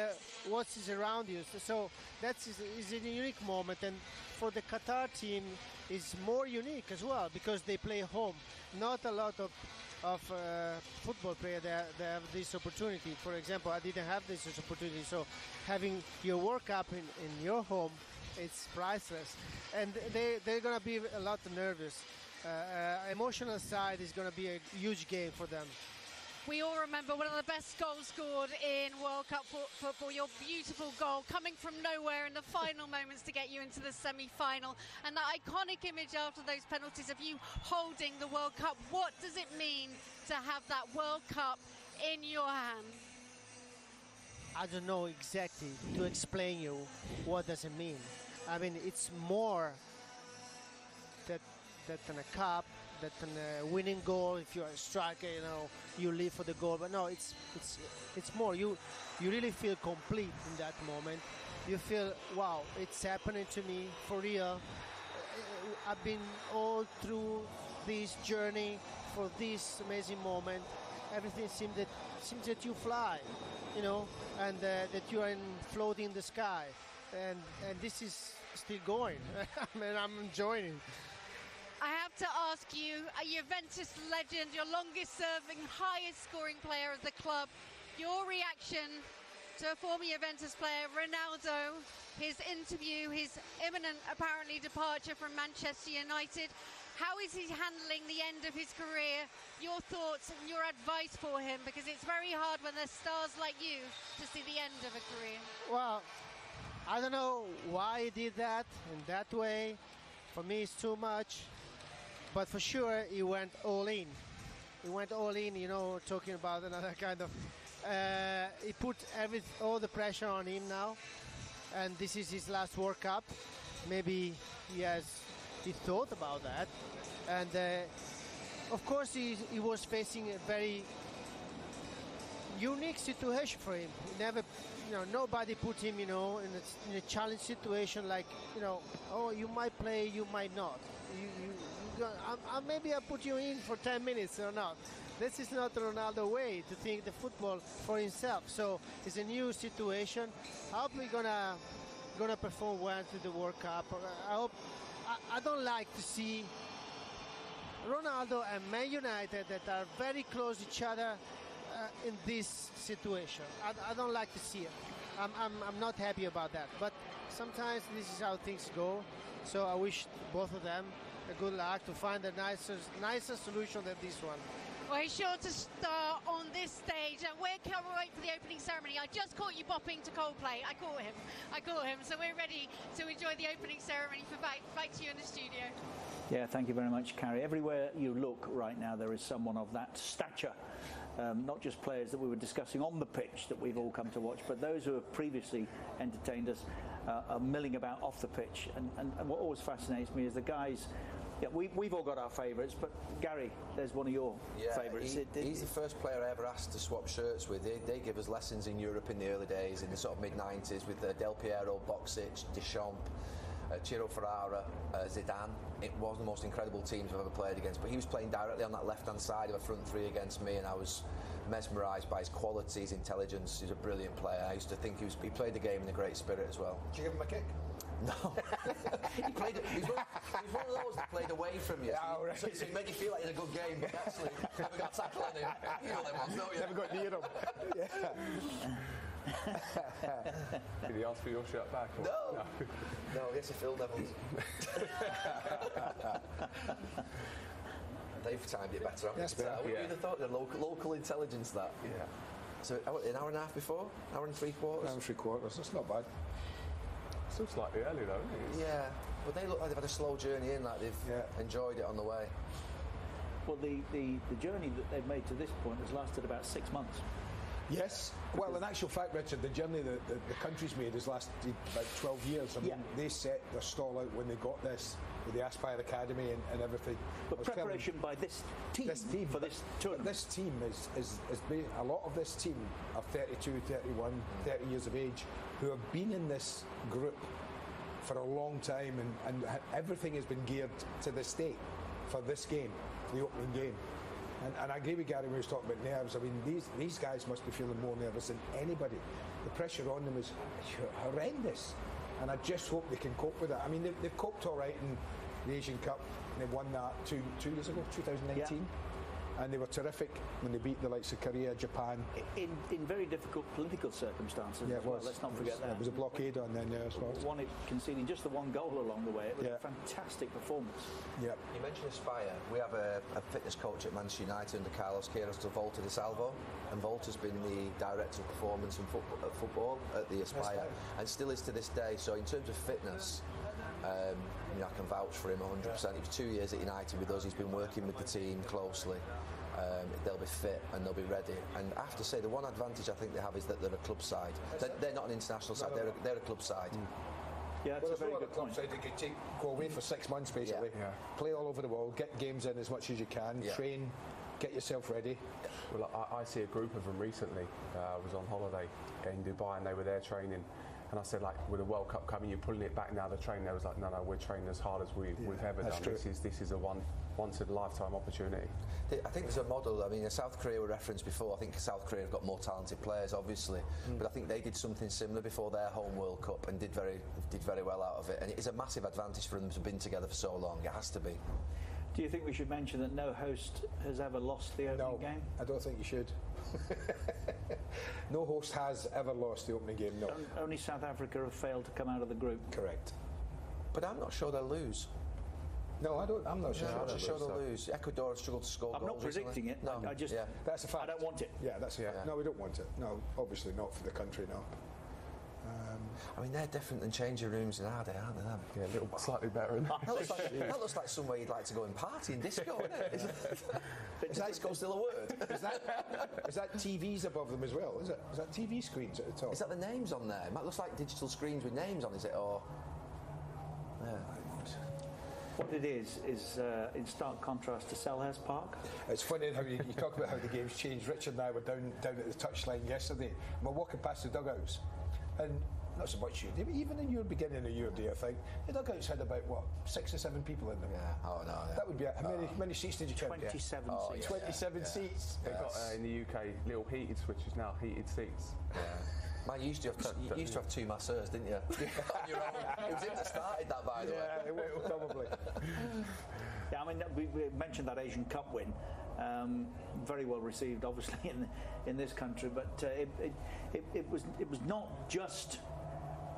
what is around you. So that is a unique moment, and for the Qatar team is more unique as well because they play home. Not a lot of football players they have this opportunity. For example, I didn't have this opportunity, so having your World Cup in your home, it's priceless. And they're going to be a lot nervous. Emotional side is going to be a huge game for them. We all remember one of the best goals scored in World Cup football, your beautiful goal coming from nowhere in the final moments to get you into the semi-final. And that iconic image after those penalties of you holding the World Cup. What does it mean to have that World Cup in your hand? I don't know exactly to explain you what does it mean. I mean, it's more than a cup, that a winning goal. If you're a striker, you live for the goal. But no, it's more. You really feel complete in that moment. You feel, wow, it's happening to me for real. I've been all through this journey for this amazing moment. Everything seems that you fly, and that you are floating in the sky, and this is still going. I mean, I'm enjoying it. I have to ask you, a Juventus legend, your longest-serving, highest-scoring player of the club, your reaction to a former Juventus player, Ronaldo, his interview, his imminent, apparently, departure from Manchester United. How is he handling the end of his career? Your thoughts and your advice for him, because it's very hard when there's stars like you to see the end of a career. Well, I don't know why he did that in that way. For me, it's too much. But for sure, he went all in. He went all in, you know, talking about another kind of... he put all the pressure on him now. And this is his last World Cup. Maybe he thought about that. And of course, he was facing a very unique situation for him. He never, nobody put him, in a challenge situation like, oh, you might play, you might not. Maybe I put you in for 10 minutes or not. This is not Ronaldo way to think the football for himself. So it's a new situation. I hope we're gonna perform well to the World Cup. I don't like to see Ronaldo and Man United that are very close to each other in this situation. I don't like to see it. I'm not happy about that. But sometimes this is how things go. So I wish both of them a good luck to find a nicer solution than this one. Well, he's sure to start on this stage, and we can't wait for the opening ceremony. I just caught you bopping to Coldplay. I caught him. So we're ready to enjoy the opening ceremony. For back to you in the studio. Yeah, thank you very much, Carrie. Everywhere you look right now, there is someone of that stature. Not just players that we were discussing on the pitch that we've all come to watch, but those who have previously entertained us are milling about off the pitch. And what always fascinates me is the guys. Yeah, we've all got our favourites, but Gary, there's one of your favourites. He's the first player I ever asked to swap shirts with. They give us lessons in Europe in the early days, in the sort of mid-90s, with Del Piero, Boksic, Deschamps, Ciro Ferrara, Zidane. It was the most incredible teams I've ever played against, but he was playing directly on that left-hand side of a front three against me, and I was mesmerised by his quality, his intelligence. He's a brilliant player. I used to think he played the game in a great spirit as well. Did you give him a kick? No. He's one of those that played away from you. So it made you feel like it was a good game, but actually never got tackled on him. You know them ones, don't you? Never got near him. Did he ask for your shirt back? Or? No, I guess he filled Neville's. They've timed it better, haven't they? I wouldn't have thought the local intelligence that. Yeah. So an hour and a half before? Hour and three quarters? Hour and three quarters, that's not bad. Still slightly early though, isn't it? Yeah, but they look like they've had a slow journey in, like they've enjoyed it on the way. Well, the journey that they've made to this point has lasted about 6 months. Yes. Well, in actual fact, Richard, the journey that the country's made has lasted about 12 years. I mean, they set their stall out when they got this, with the Aspire Academy and everything. But preparation by this team for this tournament. This team is a lot of this team are 32, 31, 30 years of age, who have been in this group for a long time, and everything has been geared to this day for this game, the opening game. And I agree with Gary when he was talking about nerves. I mean, these guys must be feeling more nervous than anybody. The pressure on them is horrendous. And I just hope they can cope with that. I mean, they've coped all right in the Asian Cup. They won that two years ago, 2019. Yeah. And they were terrific when they beat the likes of Korea, Japan. In very difficult political circumstances as well. Let's not forget that. There was a blockade on then, as well. One conceding just the one goal along the way. It was a fantastic performance. Yeah. You mentioned Aspire. We have a fitness coach at Manchester United under Carlos Queiroz, Volta de Salvo. And Volta's been the director of performance and football at the Aspire. And still is to this day. So in terms of fitness, I can vouch for him 100%. He was 2 years at United with us. He's been working with the team closely. They'll be fit and they'll be ready. And I have to say, the one advantage I think they have is that they're a club side. They're not an international side. They're a club side. Yeah, it's a very good club side. You could go away for 6 months basically. Yeah. Play all over the world. Get games in as much as you can. Yeah. Train. Get yourself ready. Well, I see a group of them recently. I was on holiday in Dubai and they were there training. And I said, like, with the World Cup coming, you're pulling it back now, the training. They was like, no, we're training as hard as we've ever done. True. This is a once-in-a-lifetime opportunity. I think there's a model. I mean, South Korea were referenced before. I think South Korea have got more talented players, obviously. But I think they did something similar before their home World Cup and did very well out of it. And it is a massive advantage for them to have been together for so long. It has to be. Do you think we should mention that no host has ever lost the opening game? I don't think you should. No host has ever lost the opening game, no. Only South Africa have failed to come out of the group. Correct. But I'm not sure they'll lose. No, I'm not sure. I'm not sure they'll lose. Ecuador have struggled to score goals. I'm not predicting it. No, that's a fact. I don't want it. Yeah, that's a fact. No, we don't want it. No, obviously not for the country, no. I mean, they're different than changing rooms in our day, aren't they? Them? Yeah, a little slightly better. That looks like somewhere you'd like to go and party and disco, isn't it? Is disco still a word? Is that TVs above them as well? Is that TV screens at the top? Is that the names on there? It looks like digital screens with names on, is it? Or yeah. What it is in stark contrast to Selhurst Park. It's funny how you talk about how the game's changed. Richard and I were down at the touchline yesterday, and we're walking past the dugouts, and not so much you, but even in your beginning of your day, I think the dugouts had about 6 or 7 people in them. Yeah. Oh no. Yeah. That would be how many seats did you count? 27 seats. 27 seats. They've got in the UK little heated switches now, heated seats. Yeah. Man, you used to have 2 masseurs, didn't you? On your own. It was him that started that, by the way. Yeah, it will probably. Yeah, I mean, we mentioned that Asian Cup win. Very well received, obviously, in this country. But it was not just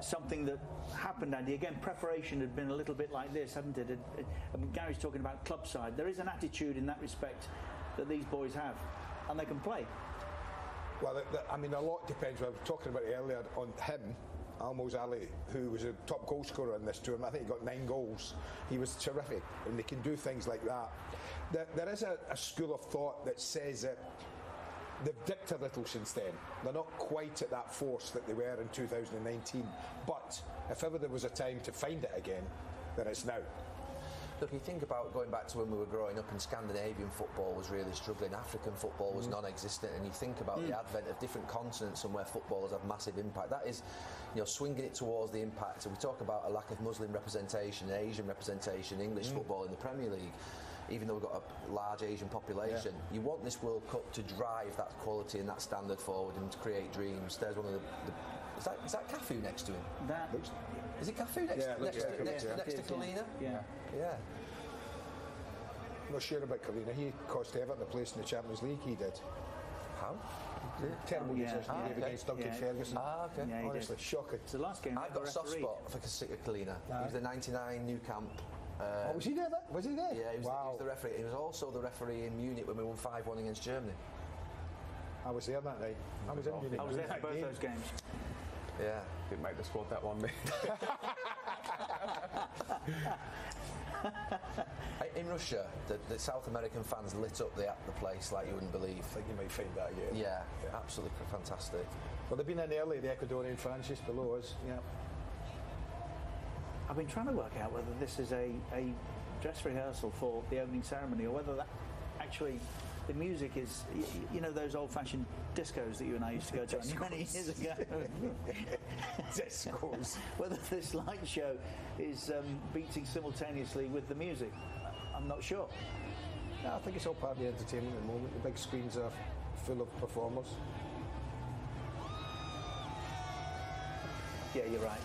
something that happened, Andy. Again, preparation had been a little bit like this, hadn't it? I mean, Gary's talking about club side. There is an attitude in that respect that these boys have, and they can play. Well, I mean, a lot depends. I was talking about it earlier on him, Almoz Ali, who was a top goal scorer in this tournament. I think he got 9 goals. He was terrific, and they can do things like that. There is a school of thought that says that they've dipped a little since then. They're not quite at that force that they were in 2019. But if ever there was a time to find it again, then it's now. Look, you think about going back to when we were growing up and Scandinavian football was really struggling, African football was non-existent, and you think about the advent of different continents and where footballers have massive impact. That is, swinging it towards the impact. So we talk about a lack of Muslim representation, Asian representation, English football in the Premier League. Even though we've got a large Asian population, you want this World Cup to drive that quality and that standard forward and to create dreams. There's one of the is that Cafu next to him? That looks. Is it Cafu next to Kalina? Yeah. Yeah. I'm not sure about Kalina. He cost Everton a place in the Champions League. He did. How? Terrible decision he gave against Duncan Ferguson. Okay. Yeah, honestly, shocking. It's the last game. I've got a soft spot for Kalina. He was the '99 Nou Camp. Was he there? Was he there? Yeah, he was the referee. He was also the referee in Munich when we won 5-1 against Germany. I was there that night. I was in Munich. I was there for both those games. Yeah. Didn't make the squad that one, me. In Russia, the South American fans lit up the place like you wouldn't believe. I think you might find that again. Yeah, absolutely fantastic. Well, they've been in early, the Ecuadorian fans just below us. Yeah. I've been trying to work out whether this is a dress rehearsal for the opening ceremony or whether that actually the music is, those old-fashioned discos that you and I used to go to many years ago. Discos. Whether this light show is beating simultaneously with the music, I'm not sure. No, I think it's all part of the entertainment at the moment. The big screens are full of performers. Yeah, you're right.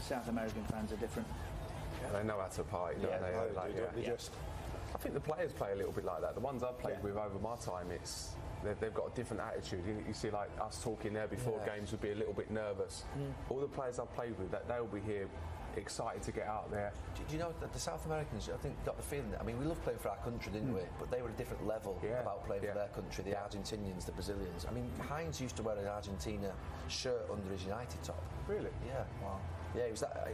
South American fans are different. Yeah, they know how to party, don't they? Just. I think the players play a little bit like that. The ones I've played with over my time, they've got a different attitude. You see, like us talking there before games would be a little bit nervous. All the players I've played with, they'll be here excited to get out there. Do you know that the South Americans, I think, got the feeling that, we love playing for our country, didn't we? But they were a different level about playing for their country, the Argentinians, the Brazilians. Heinz used to wear an Argentina shirt under his United top. Really? Yeah. Wow. Yeah, it was that.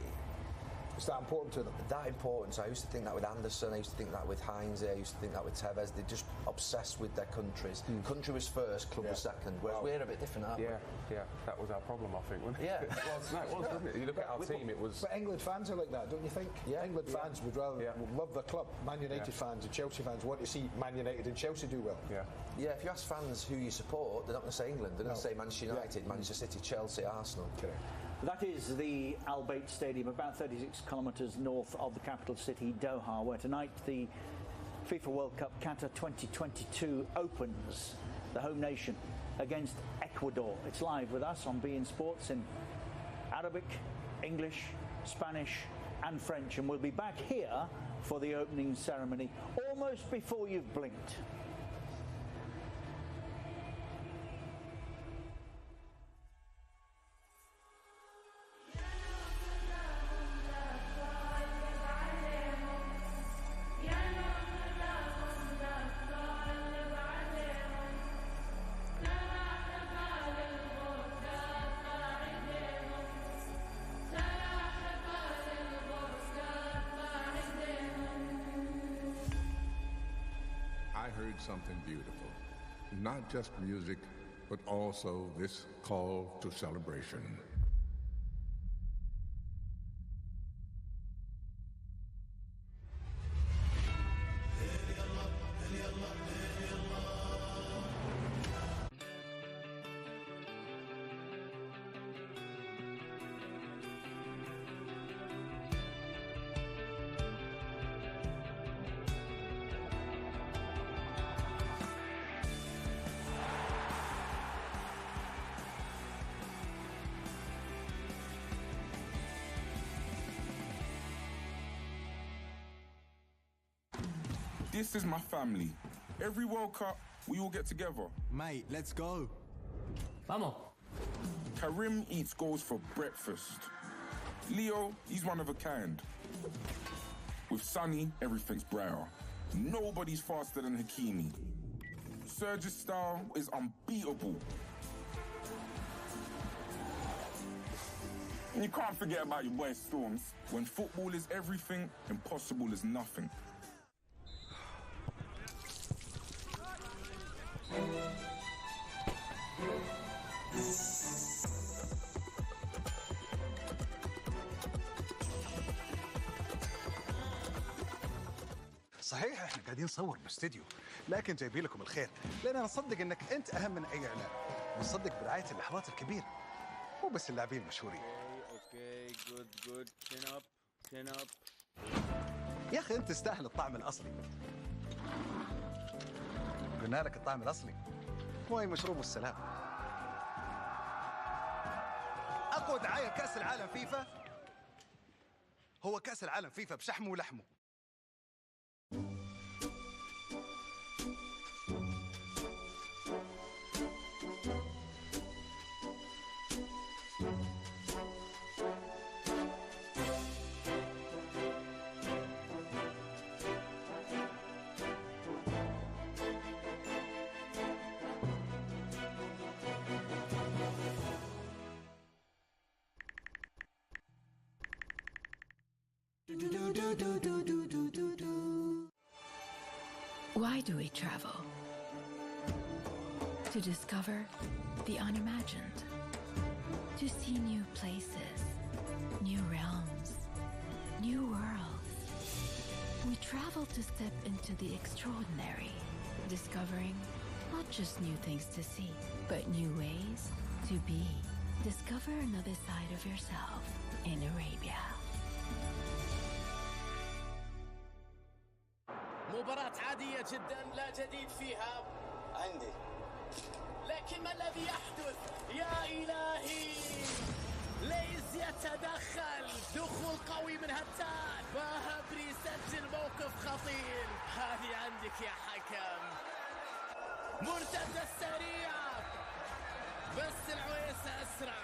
It's that important to them? That important. So I used to think that with Anderson, I used to think that with Heinz, I used to think that with Tevez. They're just obsessed with their countries. Country was first, club was second, whereas we're a bit different, aren't we? Yeah, that was our problem, I think, wasn't it? Yeah. It was, wasn't it? You look at our team, it was... But England fans are like that, don't you think? Yeah. England fans would rather love their club. Man United fans and Chelsea fans want to see Man United and Chelsea do well. Yeah. Yeah, if you ask fans who you support, they're not going to say England. They're going to say Manchester United, Manchester City, Chelsea, Arsenal. Correct. That is the Al Bayt Stadium, about 36 kilometres north of the capital city, Doha, where tonight the FIFA World Cup Qatar 2022 opens. The home nation against Ecuador. It's live with us on beIN Sports in Arabic, English, Spanish and French, and we'll be back here for the opening ceremony almost before you've blinked. heard something beautiful. Not just music, but also this call to celebration. This is my family. Every World Cup, we all get together. Mate, let's go. Vamos. Karim eats goals for breakfast. Leo, he's one of a kind. With Sonny, everything's brighter. Nobody's faster than Hakimi. Serge's style is unbeatable. And you can't forget about your boy Storms. When football is everything, impossible is nothing. صحيح احنا قاعدين نصور باستديو، لكن جايبين لكم الخير، لأننا نصدق انك انت اهم من اي اعلان، ونصدق برعاية اللحظات الكبيرة، مو بس اللاعبين المشهورين. اوكي جود chin up. يا اخي انت تستاهل الطعم الاصلي. قلنا لك الطعم الاصلي مو اي مشروب والسلام. اقوى دعاية كأس العالم فيفا هو كأس العالم فيفا بشحمه ولحمه. Why do we travel? To discover the unimagined, to see new places, new realms, new worlds. We travel to step into the extraordinary, discovering not just new things to see, but new ways to be. Discover another side of yourself in Arabia. مباراة عادية جدا لا جديد فيها عندي، لكن ما الذي يحدث؟ يا إلهي، ليز يتدخل، دخول قوي من هتان، فهبري يسجل موقف خطير. هذه عندك يا حكم، مرتدة سريعة بس العويسة أسرع،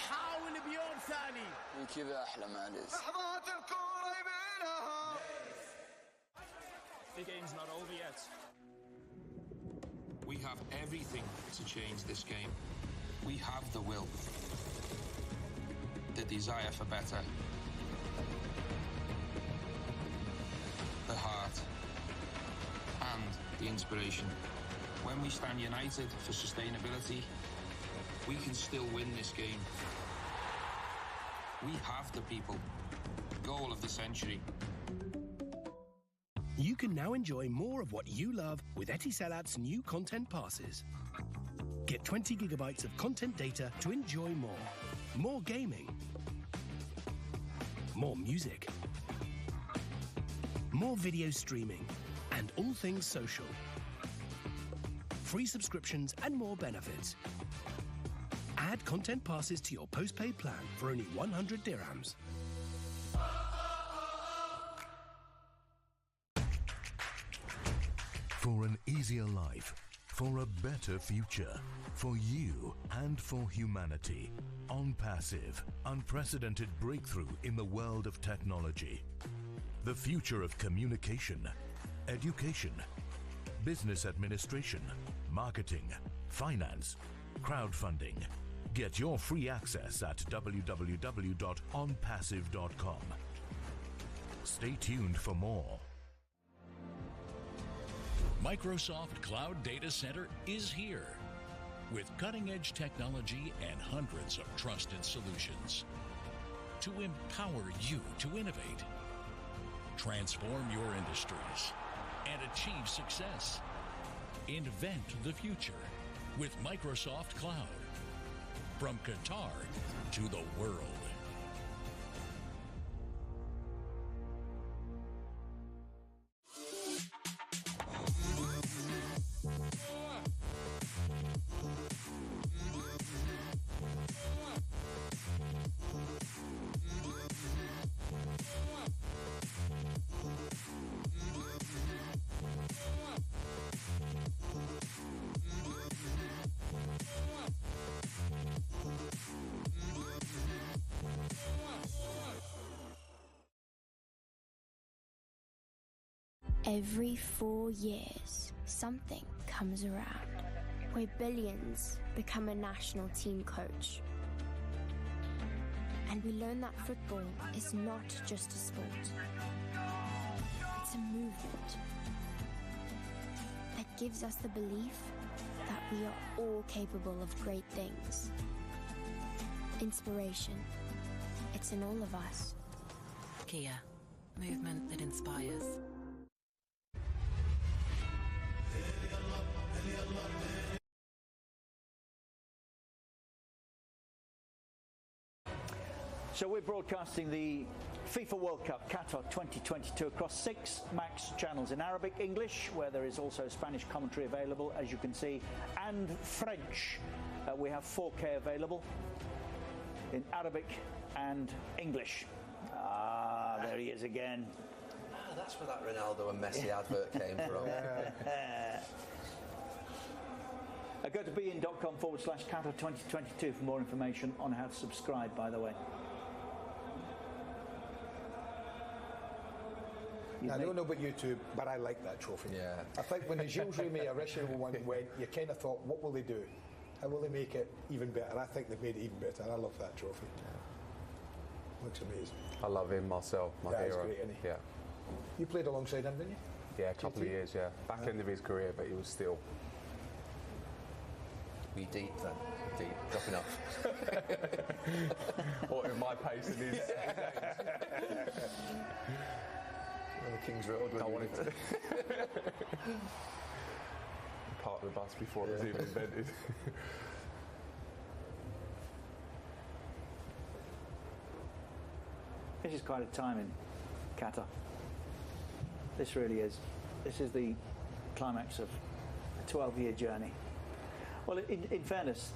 حاول بيوم ثاني. من كذا أحلى معليش. لحظات الكورة يبينها. The game's not over yet. We have everything to change this game. We have the will, the desire for better, the heart, and the inspiration. When we stand united for sustainability, we can still win this game. We have the people. Goal of the century. You can now enjoy more of what you love with Etisalat's new content passes. Get 20 gigabytes of content data to enjoy more. More gaming. More music. More video streaming. And all things social. Free subscriptions and more benefits. Add content passes to your postpaid plan for only 100 dirhams. For an easier life, for a better future, for you and for humanity. On Passive, unprecedented breakthrough in the world of technology. The future of communication, education, business administration, marketing, finance, crowdfunding. Get your free access at Microsoft Cloud Data Center is here with cutting-edge technology and hundreds of trusted solutions to empower you to innovate, transform your industries, and achieve success. Invent the future with Microsoft Cloud. From Qatar to the world. Every 4 years, something comes around where billions become a national team coach. And we learn that football is not just a sport. It's a movement that gives us the belief that we are all capable of great things. Inspiration. It's in all of us. Kia. Movement that inspires. So we're broadcasting the FIFA World Cup Qatar 2022 across 6 Max channels in Arabic, English, where there is also Spanish commentary available, as you can see, and French. We have 4K available in Arabic and English. Ah, there he is again. Ah, that's where that Ronaldo and Messi advert came from. Go to bein.com/Qatar 2022 for more information on how to subscribe, by the way. I don't know about you two, but I like that trophy. Yeah. I think when the Gilles Rimet original one went, you kind of thought, what will they do? How will they make it even better? I think they've made it even better. I love that trophy. Yeah. Looks amazing. I love him, Marcel, my hero. He's great, isn't he? Yeah. You played alongside him, didn't you? Yeah, a couple of years, yeah. Back end of his career, but he was still... We deep then. Deep. Dropping off. Or in my pace and his On the King's Road. I wanted to park the bus before it was even invented. This is quite a time in Qatar. This really is. This is the climax of a 12-year journey. Well, in fairness,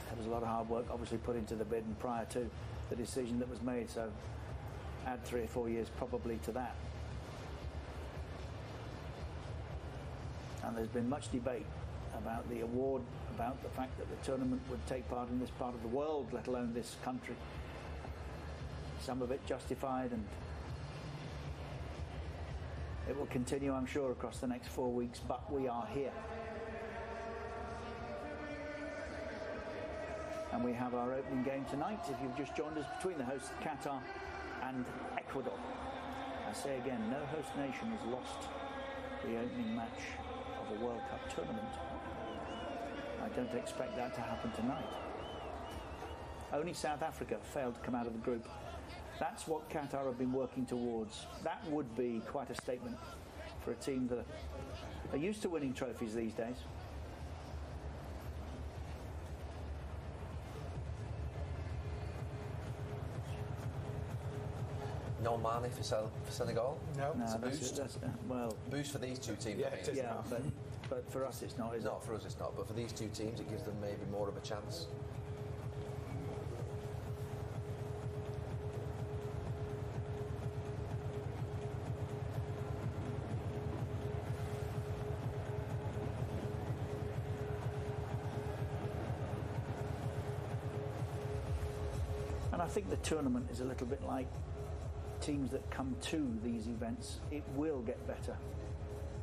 there was a lot of hard work obviously put into the bid and prior to the decision that was made, so add 3 or 4 years probably to that. And there's been much debate about the award, about the fact that the tournament would take part in this part of the world, let alone this country. Some of it justified, and it will continue, I'm sure, across the next 4 weeks, but we are here. And we have our opening game tonight, if you've just joined us, between the hosts Qatar and Ecuador. I say again, no host nation has lost the opening match of a World Cup tournament. I don't expect that to happen tonight. Only South Africa failed to come out of the group. That's what Qatar have been working towards. That would be quite a statement for a team that are used to winning trophies these days. No Mane for Senegal? No. It's a boost. Well, boost for these two teams. Yeah, it is. Yeah, but for us it's not, is it? Not for us, it's not. But for these two teams, it gives them maybe more of a chance. And I think the tournament is a little bit like teams that come to these events. It will get better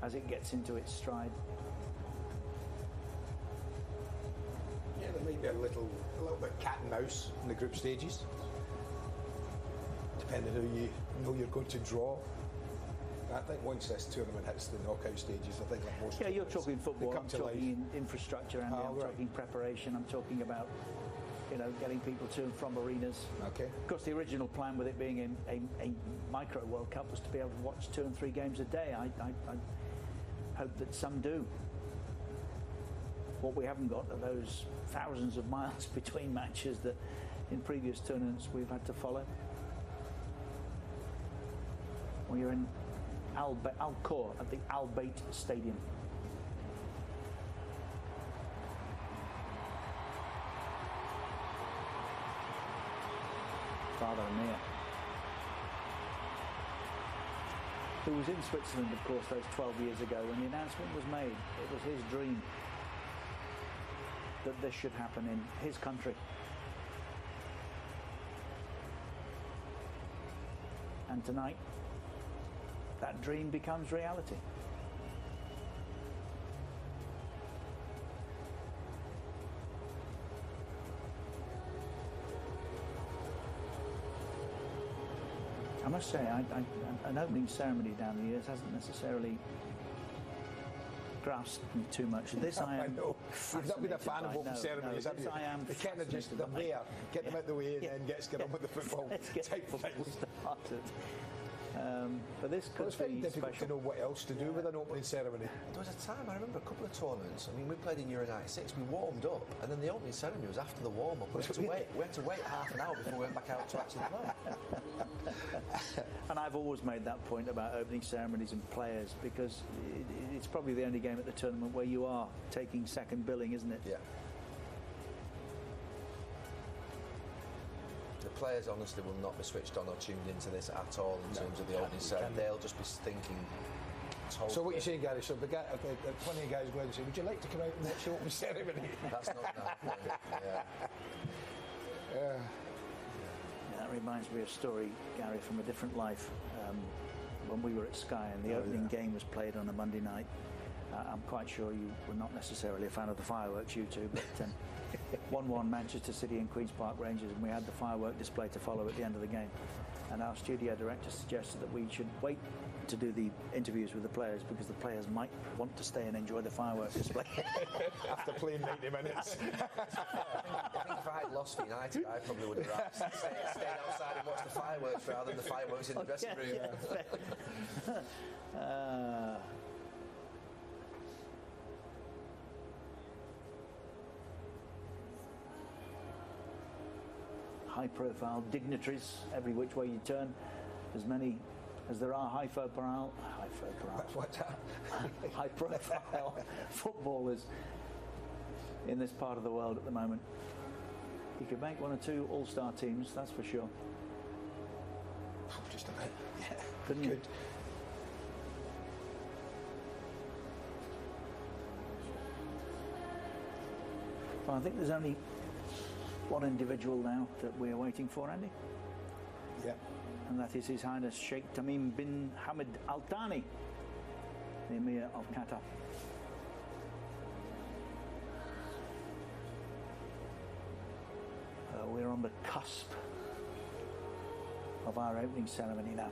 as it gets into its stride. Yeah, there might be a little bit cat and mouse in the group stages, depending on who you know you're going to draw. I think once this tournament hits the knockout stages, I think like most. Yeah, you're talking football. I'm talking life. Infrastructure, and I'm talking preparation. I'm talking about, getting people to and from arenas. Okay. Of course, the original plan with it being a micro World Cup was to be able to watch 2 and 3 games a day. I hope that some do. What we haven't got are those thousands of miles between matches that in previous tournaments we've had to follow. Well, you're in Al Khor at the Al Bayt Stadium. Father Amir, who was in Switzerland, of course, those 12 years ago when the announcement was made. It was his dream that this should happen in his country. And tonight, that dream becomes reality. I must say, an opening ceremony down the years hasn't necessarily grasped me too much. This I know. You've not been a fan of open ceremonies, have you? I am. The kind of just they're there, get them out the way, and then get on with the football type things. But this could it's very be difficult special to know what else to do with an opening ceremony. There was a time, I remember a couple of tournaments. I mean, we played in Euro 96, we warmed up, and then the opening ceremony was after the warm-up. We had to wait half an hour before we went back out to actually play. And I've always made that point about opening ceremonies and players, because it's probably the only game at the tournament where you are taking second billing, isn't it? Yeah. The players honestly will not be switched on or tuned into this at all in terms of the opening ceremony. They'll just be thinking totally. So what you're saying, Gary, so plenty of guys go out and say, would you like to come out and watch the opening ceremony? That's not that. That reminds me of a story, Gary, from a different life. When we were at Sky and the opening game was played on a Monday night. I'm quite sure you were not necessarily a fan of the fireworks, you two, but 1-1 Manchester City and Queen's Park Rangers, and we had the firework display to follow at the end of the game. And our studio director suggested that we should wait to do the interviews with the players, because the players might want to stay and enjoy the firework display. After playing 90 minutes. I think if I had lost for United, I probably would have stayed outside and watched the fireworks rather than the fireworks in the dressing room. High-profile dignitaries every which way you turn, as many as there are high-profile footballers in this part of the world at the moment. You could make 1 or 2 all-star teams, that's for sure. Just a bit. Yeah. Couldn't you? Well, I think there's only one individual now that we're waiting for, Andy. Yeah. And that is His Highness Sheikh Tamim bin Hamad Al Thani, the Emir of Qatar. We're on the cusp of our opening ceremony now.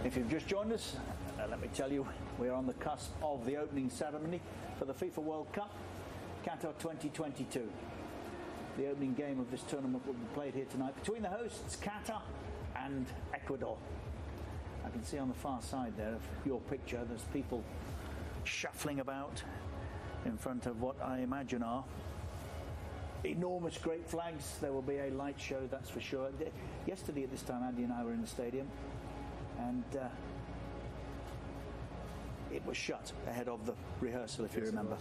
If you've just joined us, let me tell you, we're on the cusp of the opening ceremony for the FIFA World Cup, Qatar 2022. The opening game of this tournament will be played here tonight between the hosts, Qatar and Ecuador. I can see on the far side there of your picture, there's people shuffling about, in front of what I imagine are enormous great flags. There will be a light show, that's for sure. Yesterday at this time, Andy and I were in the stadium, and it was shut ahead of the rehearsal, if you remember.